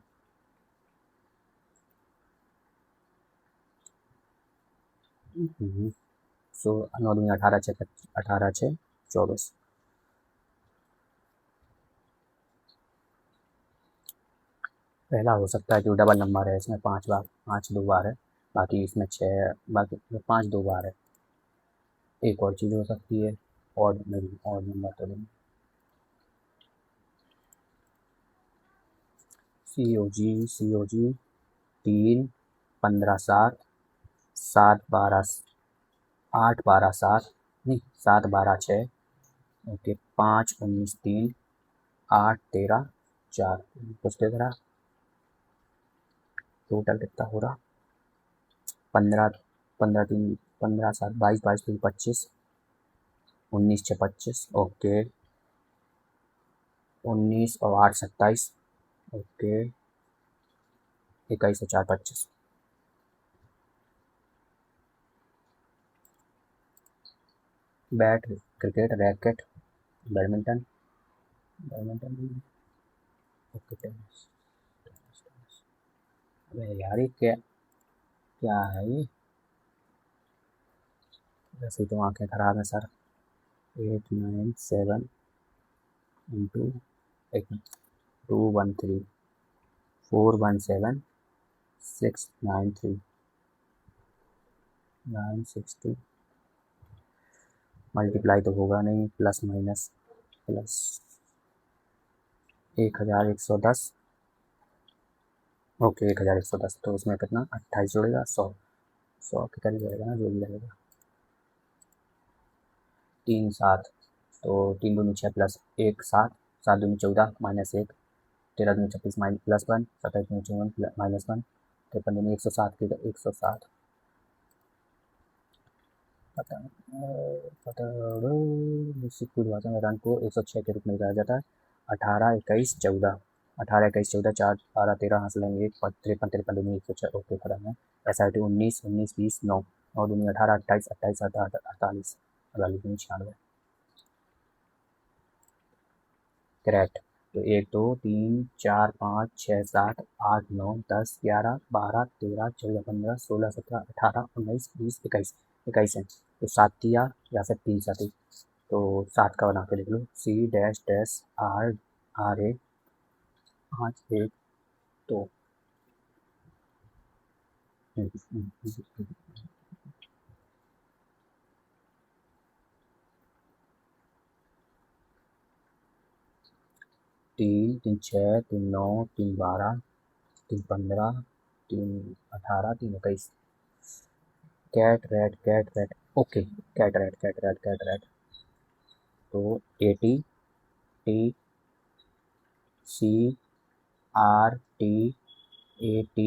सो 9 दूनी 18 6 18 6 24। पहला हो सकता है कि डबल नंबर है, इसमें 5 बार, 5 2 बार है, बाकी इसमें 6, बाकी 5 2 बार है। एक और चीज़ हो सकती है, और नहीं, और नंबर तो नहीं। सी ओ जी 3 15 7, 7 12 8 12 7, नहीं 7 12 6, ओके, 5 19 3, 8 13 4, कुछ देख रहा, टोटल कितना हो रहा, 15 15 3 15 7 22 22 3 25, 19 6 25, ओके, 19 और 8 27, ओके, 21 और 4 25। Bat, cricket, racket, badminton, badminton, okay, tennis, tennis, tennis. अबे यार ये क्या, क्या है ये, वैसे ही तो आंखें खराब है सर। 897 इंटू 213 417 693 962, मल्टीप्लाई तो होगा नहीं, प्लस माइनस, प्लस 1110, ओके 1110, तो उसमें कितना 28 जुड़ेगा, 100, 100 के करीब रहेगा ना, जो भी रहेगा। 3 7, तो 3 दूनी 6 प्लस 1 7, 7 दूनी 14 -1, 13 दूनी 26 प्लस 1, 27 दूनी 54 -1, 53 दूनी 160 की 160 पता पता निश्चित कुल भाषा में रन को 106 के रूप में लिखा जाता है। 18 21 14 18 21 14 4 12 13 हासिल लेंगे 1 53 53 दूनी 106 ओके खत्म है। SIT 19 19 20 9 9 दूनी 18 28 28 48 48 दूनी 96 करेक्ट। तो 1 2 3 4 5 6 7 8 9 10 11 12 13 14 15 16 17 18 19 20 21 21 है। तो 7 दिया या फिर 3 साथी, तो 7 का बना के लिख लो C dash dash R R A 5 1 2 3 3 6 3 9 3 12 3 15 3 18 3 21 cat rat okay cat rat तो 80 T C R T A T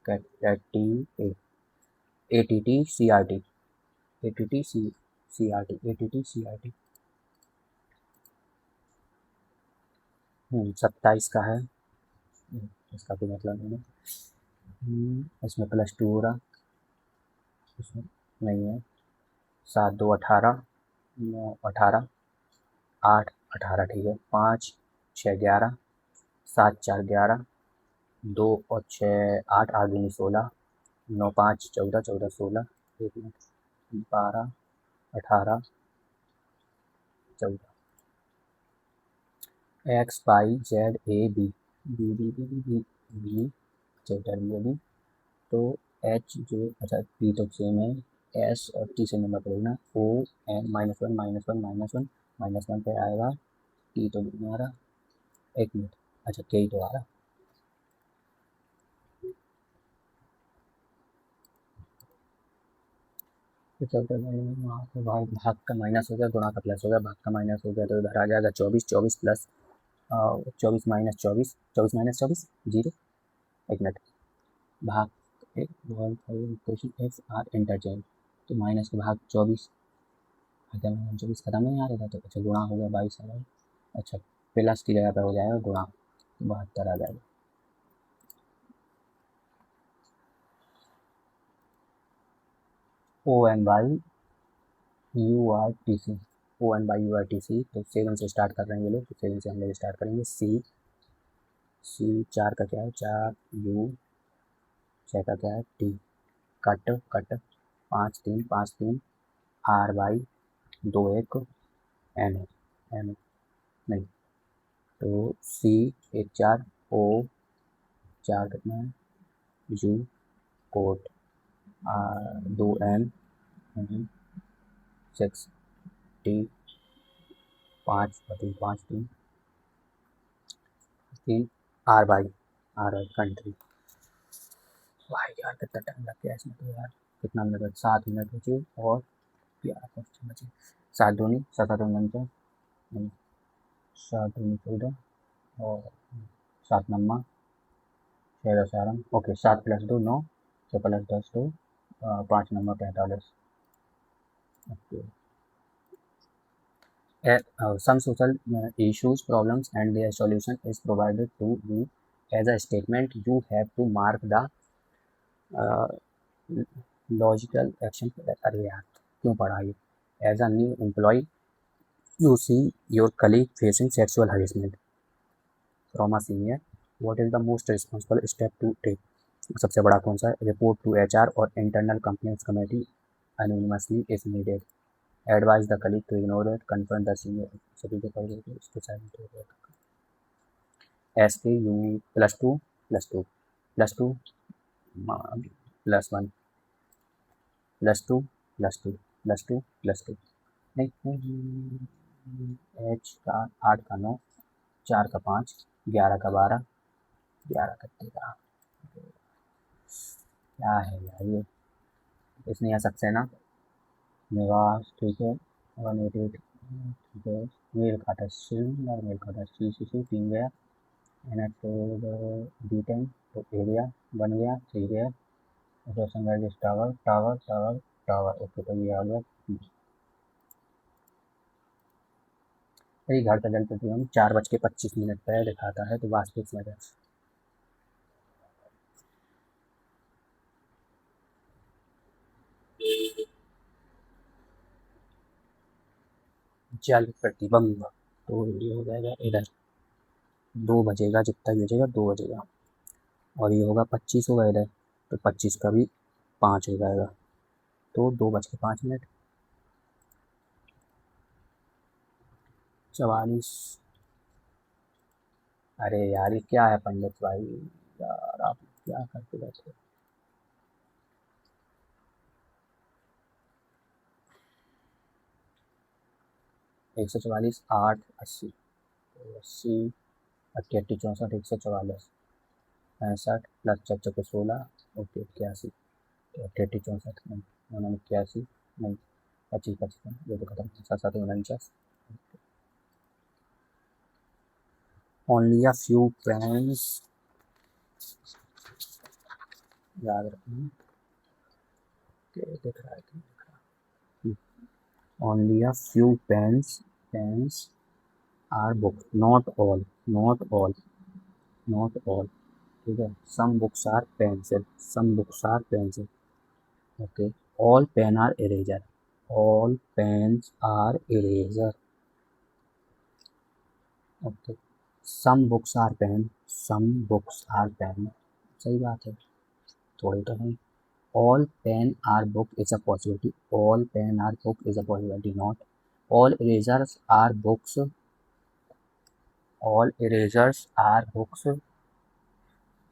cat rat T A A T T C R T A T T C R T A T T C R T 27 का है। इसका कोई मतलब नहीं है। इसमें +2 हो रहा, इसमें नहीं है। 7 2 18 9 18 8 18 ठीक है। 5 6 11 7 4 11 2 और 6 8 8 दूनी 16 9 5 14 14 16 1 minute 12 18 14 X Y Z A B B B B B B B चौदह B तो H जो अच्छा B तो सेम है। S और T से नंबर पड़ेगा O N -1 पे आएगा T तो नहीं आ रहा। 1 मिनट अच्छा K ही तो आ रहा। तो चलते वहाँ पे भाग का माइनस हो गया, गुणा का प्लस हो गया, भाग का माइनस हो गया तो इधर आ जाएगा 24 24 plus 24 minus 24 24 minus 24 zero. 1 minute भाग एक क्वेश्चन एक्स आर इंटरचेंज तो माइनस के भाग 24 खत्म 24 खत्म नहीं आ रहा था तो अच्छा गुणा हो गया 22 आ गया। अच्छा प्लस की जगह पर हो जाएगा गुणा तो 72 आ जाएगा। ONYURTC ONYURTC तो 7 से स्टार्ट कर रहे हैं ये लोग, तो 7 से हम लोग स्टार्ट करेंगे। सी 4 का क्या है 4 U 6 का क्या है T cut 5 3 5 3 RY 2 1 N N नहीं तो C 1 4 O 4 कितना है U quote 2 N 6 T 5 3 RY country. भाई यार कितना टाइम लग गया इसमें तो यार, कितना मिनट बचे 7 मिनट बचे और 11 क्वेश्चन बचे। 7 दूनी 7 तो 7 दूनी 14 और 7 नम्मा 6 10 11 okay 7 + 2 9 6 + 10 2 5 number 45 okay. Some social issues problems and their solution is provided to you as a statement. You have to mark the logical action। अरे यार क्यों पढ़ा ये। As a new employee you see your colleague facing sexual harassment from a senior, what is the most responsible step to take? सबसे बड़ा कौन सा है? रिपोर्ट टू HR और internal complaints committee anonymously if needed, advise the colleague to ignore it, confront the senior। सभी को पढ़ देते इसके साइड हो गया। SKU +2 +2 +2 +1 +2 +2 +2 +2 नहीं H का 8 का 9 4 का 5 11 का 12 11 का 13 क्या है यार ये, इसमें आ सकते हैं ना निवास ठीक है 188 ठीक है। मेल खाता सिल और मेल खाता सी 3 गया NH तो D10 तो एरिया बन गया, ठीक है। Roshan rise tower tower tower tower, okay, तो ये आ गया P। अरे घर का जल प्रतिबंध 4:25 पर दिखाता है, तो वास्तविक समय जल प्रतिबंध, तो ये हो जाएगा इधर 2 बजेगा, जितना भी बजेगा 2 बजेगा, और ये होगा 25 होगा इधर, तो 25 का भी 5 हो जाएगा, तो 2:05 44। अरे यार ये क्या है पंडित भाई, यार आप क्या करते रहते हो। 144 8 80, तो 80 88 64 144 65 प्लस 4 16, ओके 81, तो 88 64 नहीं 81 नहीं 25 25 ये तो खत्म, 7 7 49। ओनली अ फ्यू पेन्स, याद रखना, दिख रहा है कि only a few pens are book, not all, not all, not all, ठीक है। Some books are pencil, some books are pencil, okay. All pen are eraser, all pens are eraser, okay. Some books are pen, some books are pen, सही बात है, थोड़ी तो नहीं। All pen are book is a possibility, all pen are book is a possibility, not all erasers are books, all erasers are books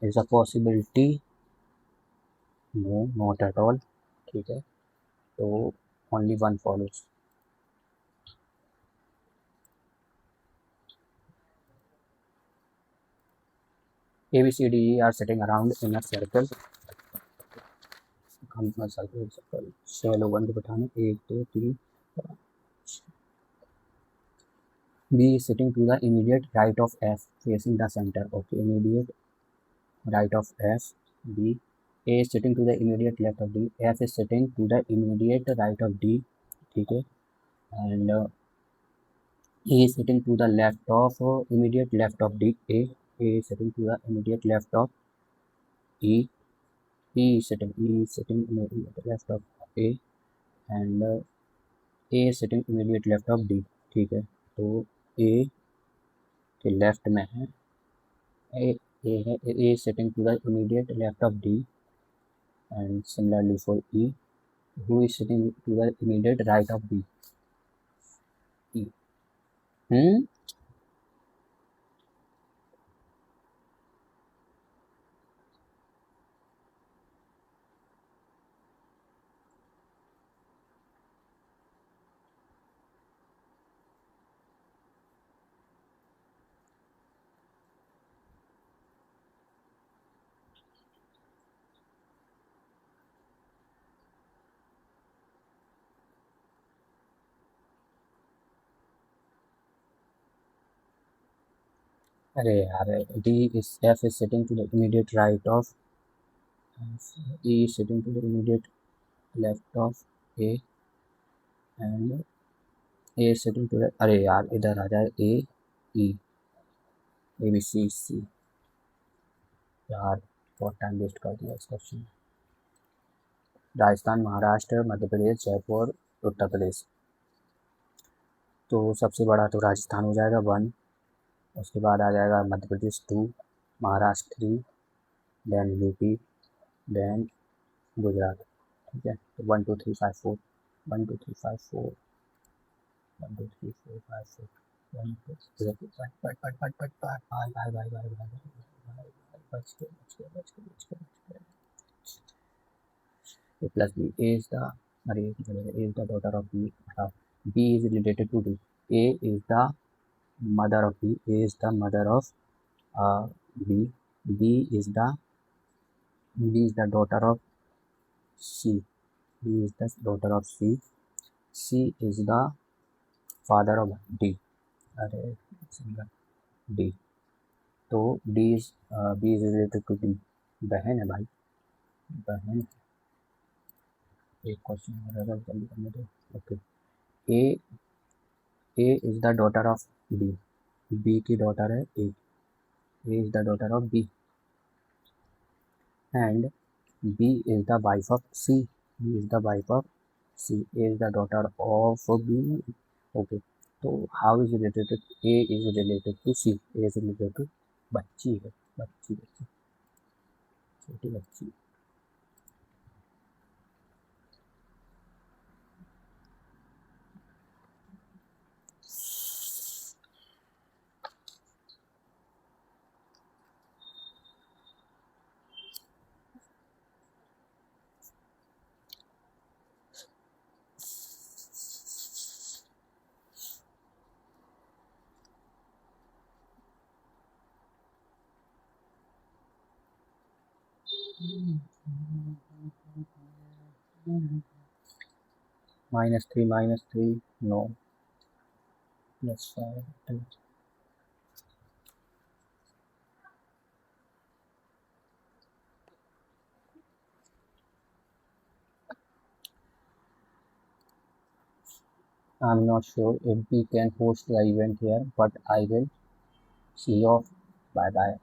is a possibility, no not at all, ठीक है। तो only one follows. A B C D E are sitting around in a circle, circle circle, 6 लोग बंद बिठाने, 1 2 3 B is sitting to the immediate right of F facing the center, okay, immediate right of F, B. A is sitting to the immediate left of D, F is sitting to the immediate right of D, ठीक है, and E is sitting to the left of immediate left of D, A is sitting to the immediate left of E, E is sitting immediate left of A, and A is sitting immediate left of D, ठीक है। तो A के left में है A, A is sitting to the immediate left of D, and similarly for E, who is sitting to the immediate right of D, E. Hmm? अरे यार D is F is sitting to the immediate right of E is sitting to the immediate left of A, and A is sitting to the, अरे यार इधर आ जाए A E, A B C C, यार बहुत time waste कर दिया इस question में। राजस्थान महाराष्ट्र मध्य प्रदेश जयपुर उत्तर प्रदेश, तो सबसे बड़ा तो राजस्थान हो जाएगा 1, उसके बाद आ जाएगा Madhya Pradesh 2, Maharashtra 3, then UP, then Gujarat, ठीक है। तो 1 2 3 5 4, 1 2 3 5 4, 1 2 3 4 5 4, 1 2 3 4 5 5 5 5 5 भाई भाई भाई भाई भाई, बच गए बच गए बच गए बच गए बच गए। A plus B, A is the, अरे A is the daughter of B, B is related to D, A is the mother of B, A is the mother of B, B is the, B is the daughter of C, B is the daughter of C, C is the father of D, अरे D, तो D is B is related to D, बहन है भाई, बहन। एक question हो रहा है, जल्दी करने दो। Okay. A A is the daughter of B, B की डॉटर है A is the daughter of B, and B is the wife of C, B is the wife of C, A is the daughter of B. Okay, तो how is related, A is related to C, A is related to, बच्ची है, बच्ची बच्ची, छोटी बच्ची। -3 no, +5। I'm not sure if we can host the event here, but I will see you off. Bye bye.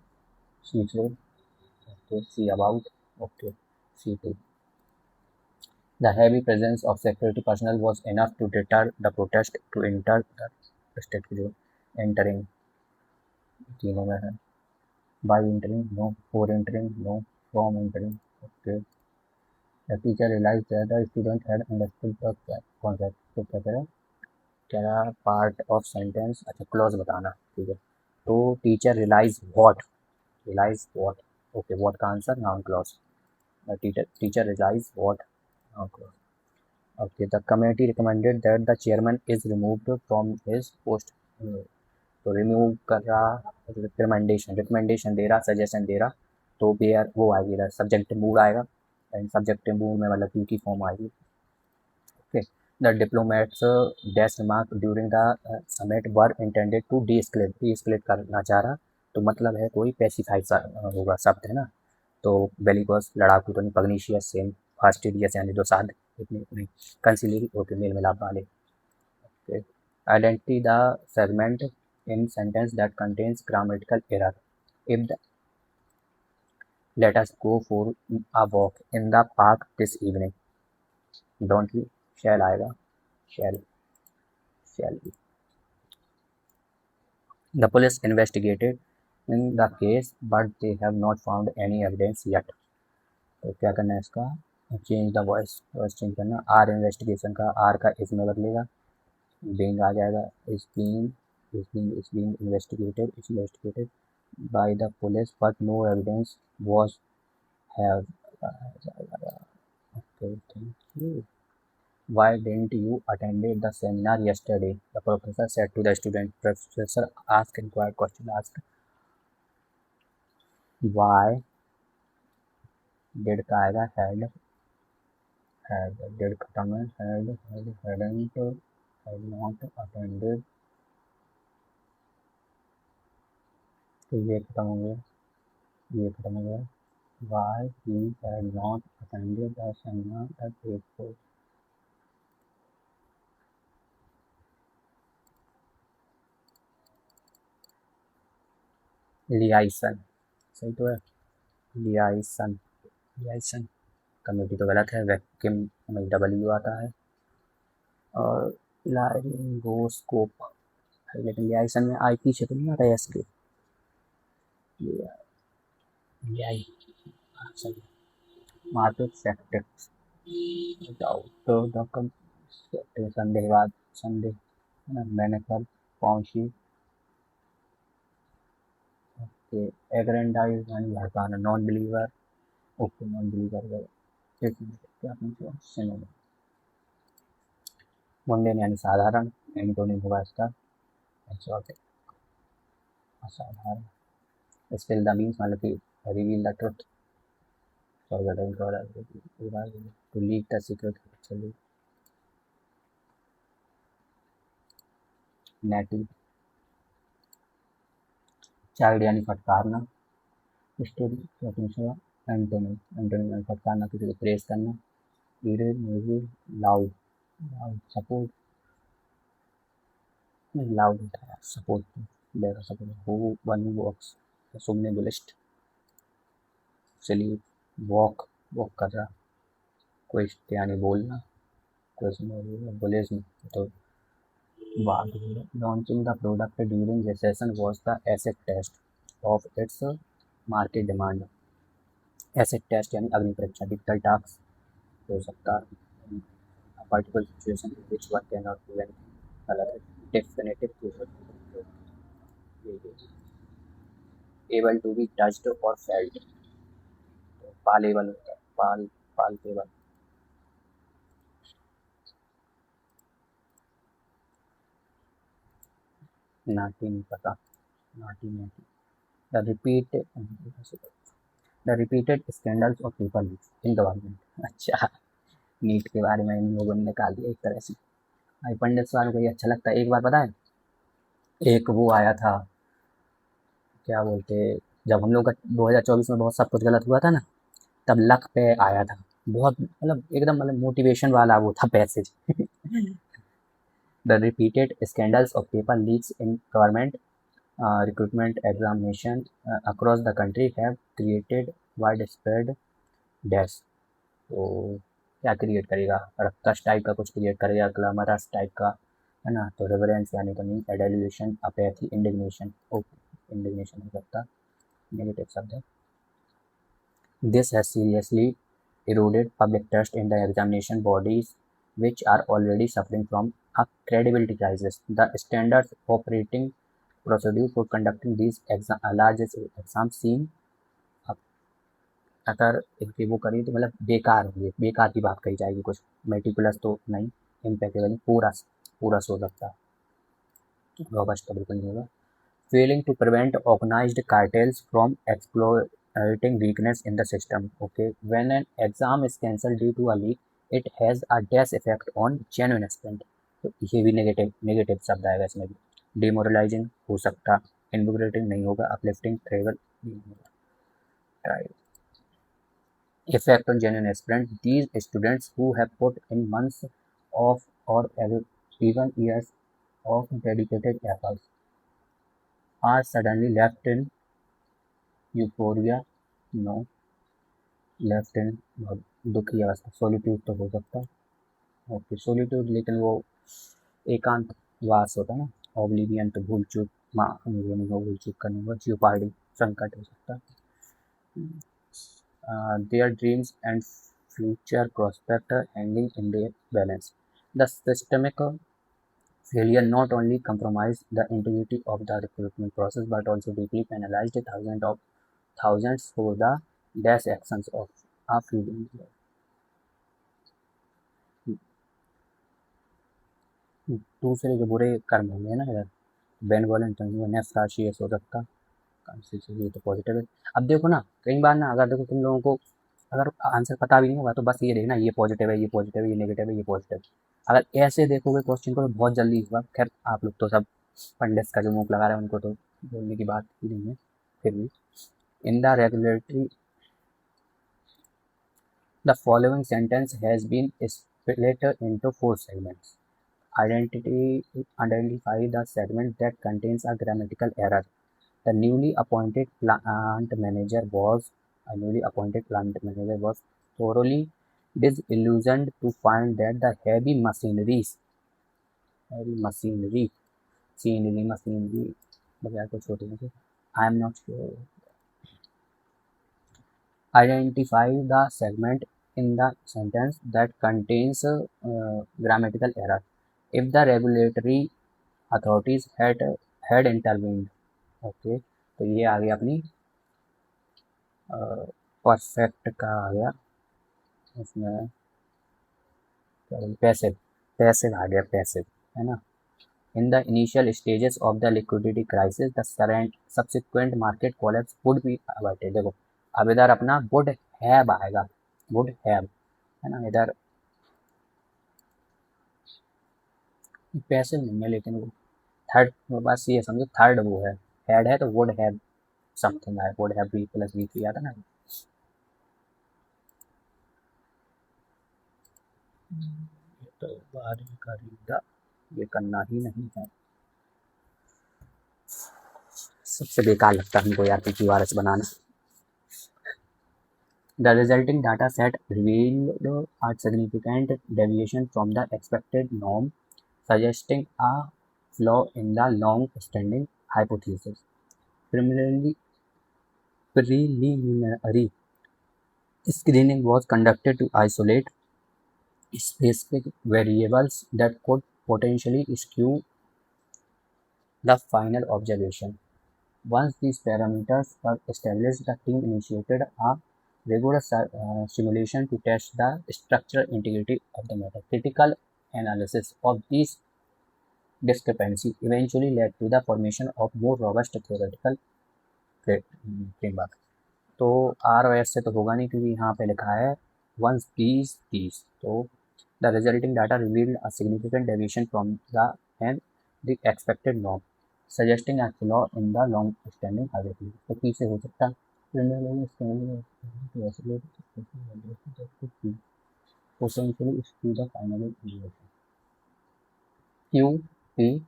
See you soon. Okay, see about. Okay, see you too. The heavy presence of security personnel was enough to deter the protest to enter the state zone. Entering, तीनों में है। By entering, no. For entering, no. From entering, okay. The teacher realized that the student had understood the concept. तो क्या करें? कह रहा part of sentence, अच्छा clause बताना, ठीक है। तो teacher realize what, realize what, okay, what का answer noun clause. Teacher realize what, noun clause. Okay, the committee recommended that the chairman is removed from his post. तो remove कर रहा, recommendation, recommendation दे रहा, suggestion दे रहा, तो bear वो आएगी इधर, सब्जेक्टिव मूड आएगा, एंड सब्जेक्टिव मूड में मतलब की फॉर्म आएगी। Okay, the diplomats dash remark during the summit were intended to de-escalate करना चाह रहा, तो मतलब है कोई पेसिफाइड होगा शब्द, है ना। तो बेलिकॉस लड़ाकू, तो नहीं, पग्नीशियस सेम, फास्टिडियस यानी जो साध, इतनी नहीं, कंसिलियरी, ओके, मेल मिलाप वाले। Okay, identity the segment in sentence that contains grammatical error. If the let us go for a walk in the park this evening, don't we, shall आएगा, shall, shall be. The police investigated in the case, but they have not found any evidence yet. तो क्या करना है इसका, change the voice change करना, are investigation का are का इस में बदलेगा, बीइंग आ जाएगा, is being investigated by the police but no evidence was have okay, thank you. Why didn't you attended the seminar yesterday? The professor said to the student. Professor asked inquired question, asked why did का आएगा had, did खत्म है, hadn't, had not attended, तो ये खत्म हो गया, ये खत्म हो गया। Why he had not attended the seminar at 8:00। लियाइसन, सही तो है, लियाइसन, लियाइसन। कम्युनिटी तो गलत है, वैक्यूम में डब्ल्यू आता है, और लारिंगोस्कोप, लेकिन लियाइसन में आई पीछे तो नहीं आता है, एस के, लियाई, सही। मार्केट फैक्ट्स डाउट द संदेहवाद, संदेह, है ना, मैंने कल पहुंची, ओके, एग्रेंडाइज यानी भड़काना, non believer, okay, non believer गए, एक मिनट क्या पूछो, सिनोनिम, मुंडेन यानी साधारण, एंटोनिम होगा इसका एक्सोटिक, असाधारण। स्पिल द मीन्स मतलब कि reveal the truth, to leak the secret, चलिए। नेटिव, चाइल्ड यानी फटकारना, स्टोरी क्या पूछा, एंटोनी एंटोनी में फटकारना, किसी को प्रेस करना। Erase music loud, loud support, loud होता है सपोर्ट, देखो सपोर्ट हु वन वॉक्स, सुनने बुलिस्ट, सलीप, वॉक, वॉक कर रहा, कोई यानी बोलना, कोई बुलिज्म तो बाद। Launching the product during recession was the acid test of its market demand. Acid test यानी अग्नि परीक्षा, डिफिकल्ट टास्क हो सकता है, particular situation in which one can not do anything, अलग है, definitive proof, able to be touched और felt, तो पालेबल होता है, पालतेबल। नाटी नहीं पता, नाटी नाटी। The repeat the repeated scandals of people in government. अच्छा, नीट के बारे में इन लोगों ने निकाल दिया एक तरह से। भाई पंडित वालों को ये अच्छा लगता है। एक बार पता है, एक वो आया था, क्या बोलते, जब हम लोग का 2024 में बहुत सब कुछ गलत हुआ था ना, तब लक पे आया था, बहुत मतलब एकदम मतलब मोटिवेशन वाला वो था passage. The repeated scandals of paper leaks in government recruitment examination across the country have created widespread dash. तो क्या क्रिएट करेगा, रक्कस टाइप का कुछ क्रिएट करेगा, ग्लैमरस टाइप का, है ना। तो रेवरेंस यानी तो नहीं, एडेल्यूशन, अपैथी, इंडिग्नेशन, ओके इंडिग्नेशन हो सकता, नेगेटिव शब्द है। This has seriously eroded public trust in the examination bodies, which are already suffering from a credibility crisis. The standards operating procedure for conducting these largest exams seem, अगर इनकी वो करी तो मतलब बेकार होगी, बेकार की बात कही जाएगी कुछ, मेटिकुलस तो नहीं, इम्पेकेबल पूरा पूरा सो सकता है, रोबस्ट तो बिल्कुल नहीं होगा। Failing to prevent organised cartels from exploiting weakness in the system. Okay, when an exam is cancelled due to a leak, it has a dash effect on genuine aspirant. तो ये भी नेगेटिव नेगेटिव शब्द आएगा इसमें भी। Demoralising हो सकता, इन्विगोरेटिंग नहीं होगा, अपलिफ्टिंग ट्रेवल नहीं होगा। Effect on genuine aspirant, these students who have put in months of or even years of dedicated efforts are suddenly left in euphoria, no, left in दुख की अवस्था, सोलिट्यूड तो हो सकता है, ओके सोलिट्यूड, लेकिन वो एकांत वास होता है ना, ऑब्लिवियन तो भूल चूक, माँ वो नहीं हो, भूल चूक करने को, जियोपार्डी संकट हो सकता है, their dreams and future prospect hanging in their balance. The systemic failure not only compromised the integrity of the recruitment process but also deeply penalized thousands for the dash actions of a few individuals. दूसरे के बुरे कर्म होंगे ना इधर, बेनवॉलेंट नेफ्राशियस हो सकता, ये तो पॉजिटिव है। अब देखो ना, कई बार ना, अगर देखो तुम लोगों को अगर आंसर पता भी नहीं होगा तो बस ये देखना, ये पॉजिटिव है, ये पॉजिटिव है, ये नेगेटिव है, ये पॉजिटिव। अगर ऐसे देखोगे क्वेश्चन को तो बहुत जल्दी होगा। खैर आप लोग तो सब पंडित का जो मुंह लगा रहे हैं उनको तो बोलने की बात ही नहीं है, फिर भी in the regulatory the following sentence has been split into 4 segments. Identify the segment that contains a grammatical error. The newly appointed plant manager was thoroughly disillusioned to find that the heavy machinery, बगैर कुछ छोटे से, I am not sure. Identify the segment in the sentence that contains grammatical error. If the regulatory authorities had intervened, okay तो ये आ गया अपनी perfect का आ गया, उसमें पैसिव, पैसिव आ गया, पैसिव है ना। In the initial stages of the liquidity crisis the subsequent market collapse would be avoided. देखो अब इधर अपना वुड हैव आएगा, वुड हैव है ना, इधर पैसिव नहीं है, लेकिन वो थर्ड, बस ये समझो थर्ड वो है, हैड है तो वुड हैव समथिंग आया, would have B plus B किया था ना। ये तो बाद में करेगा, ये करना ही नहीं है। सबसे बेकार लगता है हमको यार PQRS banana. The resulting data set revealed a significant deviation from the expected norm, suggesting a flaw in the long-standing hypothesis. Preliminary screening was conducted to isolate specific variables that could potentially skew the final observation. Once these parameters were established, the team initiated a rigorous simulation to test the structural integrity of the model. Critical analysis of these discrepancies eventually led to the formation of more robust theoretical framework. तो are और S से तो होगा नहीं क्योंकि यहाँ पे लिखा है once these तो the resulting data revealed a significant deviation from the expected norm, suggesting a flaw in the long-standing hypothesis. तो P से हो सकता है potentially skew the final equation. Q P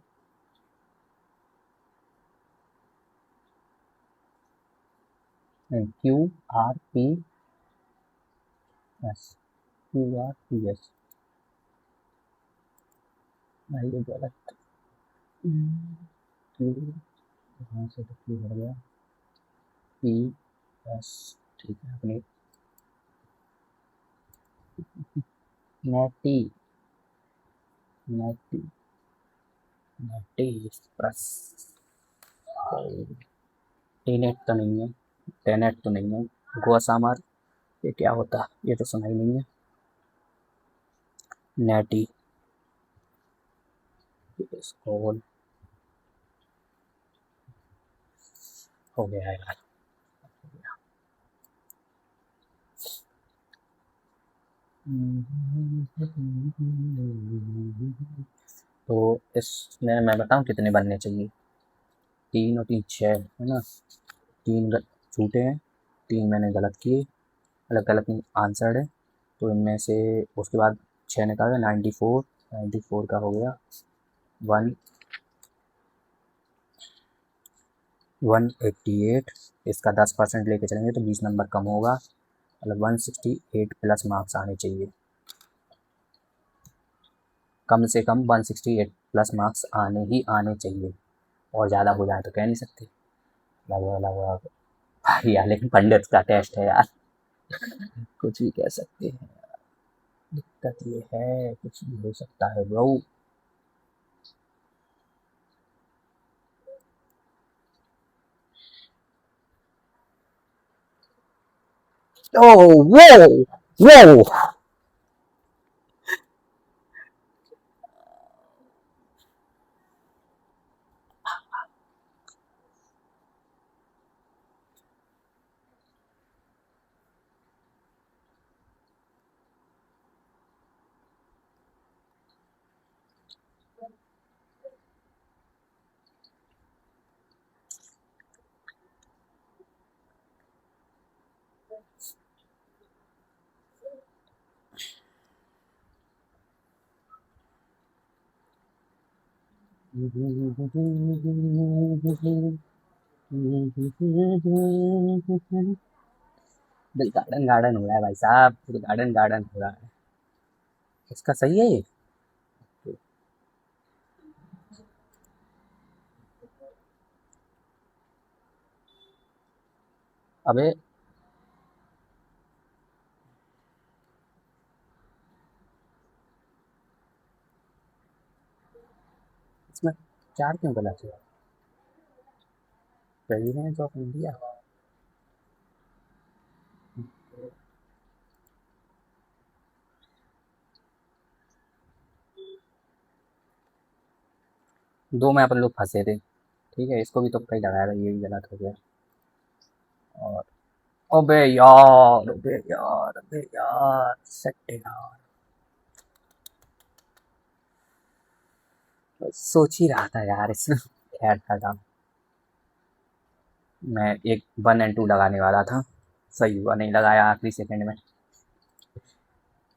and Q R P S Q R P S भाई ये गलत Q यहाँ से तो Q हो गया P S ठीक है अपने नेटी नेटी नेटी प्लस टीनेट तो नहीं है टेनेट तो नहीं है गोसामार ये क्या होता ये तो सुना ही नहीं है नेटी स्कॉल हो गया यार तो इसमें मैं बताऊं कितने बनने चाहिए 3 और 3 6 है ना 3 झूठे हैं 3 मैंने गलत किए अलग गलत आंसर है तो इनमें से उसके बाद 6 निकाले 94 का हो गया 188 इसका 10% लेके चलेंगे तो 20 नंबर कम होगा मतलब 168 प्लस मार्क्स आने चाहिए कम से कम 168 प्लस मार्क्स आने ही आने चाहिए और ज़्यादा हो जाए तो कह नहीं सकते लगभग भाई यार लेकिन पंडित का टेस्ट है यार कुछ भी कह सकते हैं दिक्कत ये है कुछ भी हो सकता है ब्रो Oh, whoa, whoa. दिल गार्डन गार्डन हो रहा है भाई साहब दिल गार्डन गार्डन हो रहा है इसका सही है ये अबे इसमें 4 क्यों गलत है प्रेसिडेंट ऑफ इंडिया 2 में अपन लोग फंसे थे ठीक है इसको भी तो कहीं लगाया था ये भी गलत हो गया और अबे यार सेट यार सोच ही रहा था यार इसमें खैर था मैं एक 1 और 2 लगाने वाला था सही हुआ नहीं लगाया आखिरी सेकंड में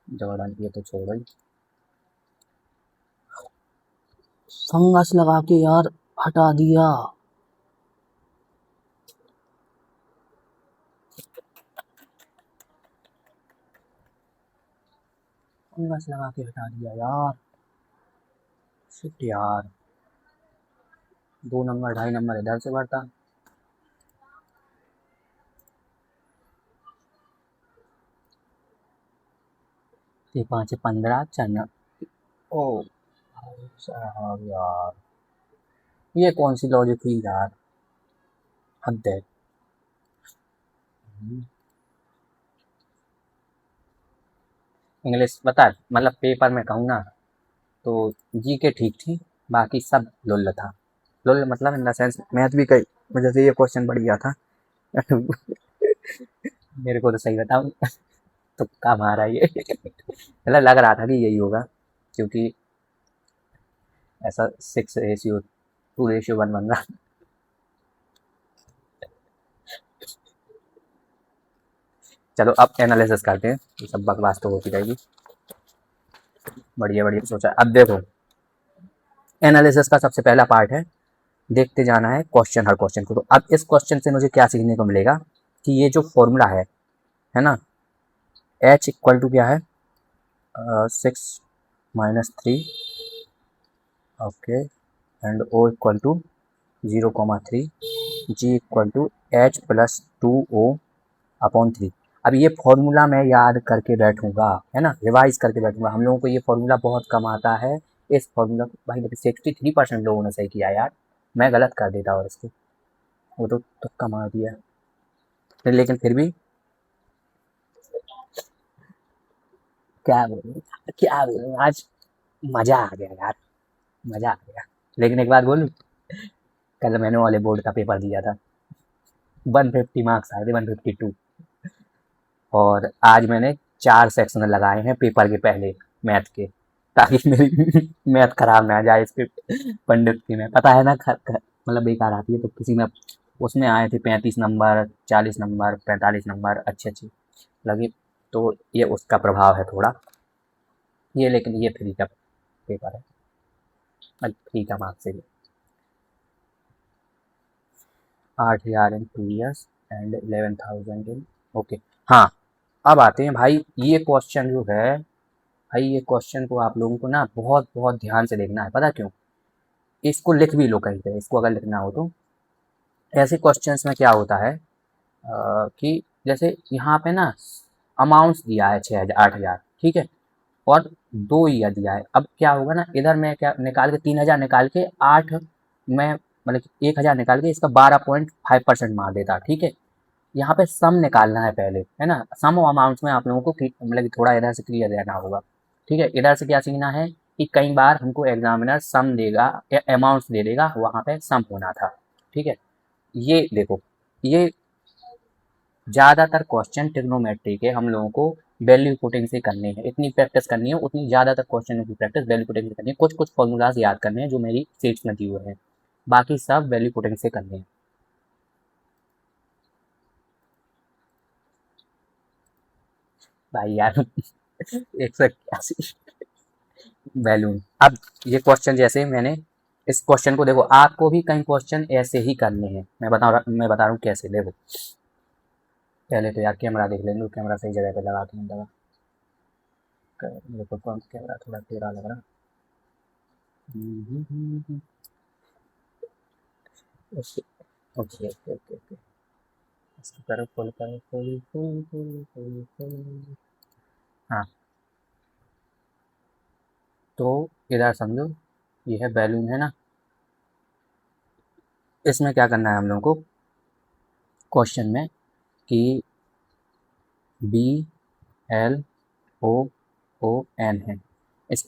जॉर्डन ये तो छोड़ो ही। फंगस लगा के यार हटा दिया। फंगस लगा के हटा दिया यार। शिट यार, 2 नंबर 2.5 नंबर इधर से बढ़ता। ये 5 15 4। ओ भाई साहब यार, ये कौन सी लॉजिक हुई यार, हद है। इंग्लिश बता, मतलब पेपर में कहूँ ना तो जीके ठीक थी, बाकी सब लुल्ल था। लुल्ल मतलब इन द सेंस मैथ भी कई, जैसे ये क्वेश्चन बढ़ गया था। मेरे को तो सही बताओ, तुक्का मारा ये। मतलब लग रहा था कि यही होगा, क्योंकि ऐसा 6:2:1 बन रहा। चलो अब एनालिसिस करते हैं, ये सब बकवास तो होती रहेगी। बढ़िया बढ़िया सोचा। अब देखो, एनालिसिस का सबसे पहला पार्ट है, देखते जाना है क्वेश्चन हर क्वेश्चन को। तो अब इस क्वेश्चन से मुझे क्या सीखने को मिलेगा कि ये जो फॉर्मूला है ना, एच इक्वल टू क्या है, 6 - 3, okay, and O equal to 0,3, G equal to H+2O/3। अब ये फॉर्मूला मैं याद करके बैठूंगा, है ना, रिवाइज करके बैठूंगा। हम लोगों को ये फॉर्मूला बहुत कम आता है। इस फॉर्मूला को भाई देखिए 63% लोगों ने सही किया यार, मैं गलत कर देता और इसको, वो तो तुक्का मार दिया। फिर लेकिन फिर भी क्या बोलूं, क्या बोलूं आज, मजा आ गया यार, मजा आ गया। लेकिन एक बात बोलूं, कल मैंने वाले बोर्ड का पेपर दिया था, 150 मार्क्स आए थे, 152। और आज मैंने 4 सेक्शन लगाए हैं पेपर के पहले, मैथ के, ताकि मेरी मैथ खराब ना जाए स्क्रिप्ट पंडित की में, पता है ना, मतलब बेकार आती है, तो किसी में उसमें आए थे 35 नंबर, 40 नंबर, 45 नंबर, अच्छे अच्छे लगे। तो ये उसका प्रभाव है थोड़ा ये, लेकिन ये फ्री का पेपर है, मतलब फ्री का मार्क्स है ये। 8,000 इन 2 years एंड 11,000 इन, ओके। हाँ, अब आते हैं भाई, ये क्वेश्चन जो है, भाई ये क्वेश्चन को आप लोगों को ना बहुत बहुत ध्यान से देखना है, पता क्यों, इसको लिख भी लो कहीं पे, इसको अगर लिखना हो तो। ऐसे क्वेश्चंस में क्या होता है कि जैसे यहाँ पे ना अमाउंट्स दिया है 6,000 8,000, ठीक है, और 2 ईयर दिया है। अब क्या होगा ना, इधर मैं क्या निकाल के 3,000 निकाल के 8 में, मतलब 1,000 निकाल के इसका 12.5% मार देता, ठीक है। यहाँ पे सम निकालना है पहले, है ना, सम और अमाउंट्स में आप लोगों को मतलब कि थोड़ा इधर से क्लियर रहना होगा, ठीक है। इधर से क्या सीखना है कि कई बार हमको एग्जामिनर सम देगा या अमाउंट्स दे देगा, वहाँ पे सम होना था, ठीक है। ये देखो, ये ज़्यादातर क्वेश्चन ट्रिग्नोमेट्री के हम लोगों को वैल्यू पुटिंग से करने हैं, इतनी प्रैक्टिस करनी है, उतनी ज़्यादातर क्वेश्चन की प्रैक्टिस वैल्यू पुटिंग से करनी है। कुछ कुछ फॉर्मूलाज याद करने हैं जो मेरी सीट्स में दिए हुए हैं, बाकी सब वैल्यू पुटिंग से करने हैं भाई यार। 181 बैलून। अब ये क्वेश्चन जैसे मैंने, इस क्वेश्चन को देखो, आपको भी कई क्वेश्चन ऐसे ही करने हैं, मैं बता रहा हूँ कैसे। देखो पहले तो यार कैमरा देख लेंगे, कैमरा सही जगह पे लगा के दवा, मेरे को कौन कैमरा थोड़ा टेढ़ा लग रहा। Okay okay okay okay okay, इसको करो, फुल करो, full full full full full. हाँ, तो इधर समझो, ये है बैलून, है ना। इसमें क्या करना है हम लोगों को क्वेश्चन में कि BLOON है, इस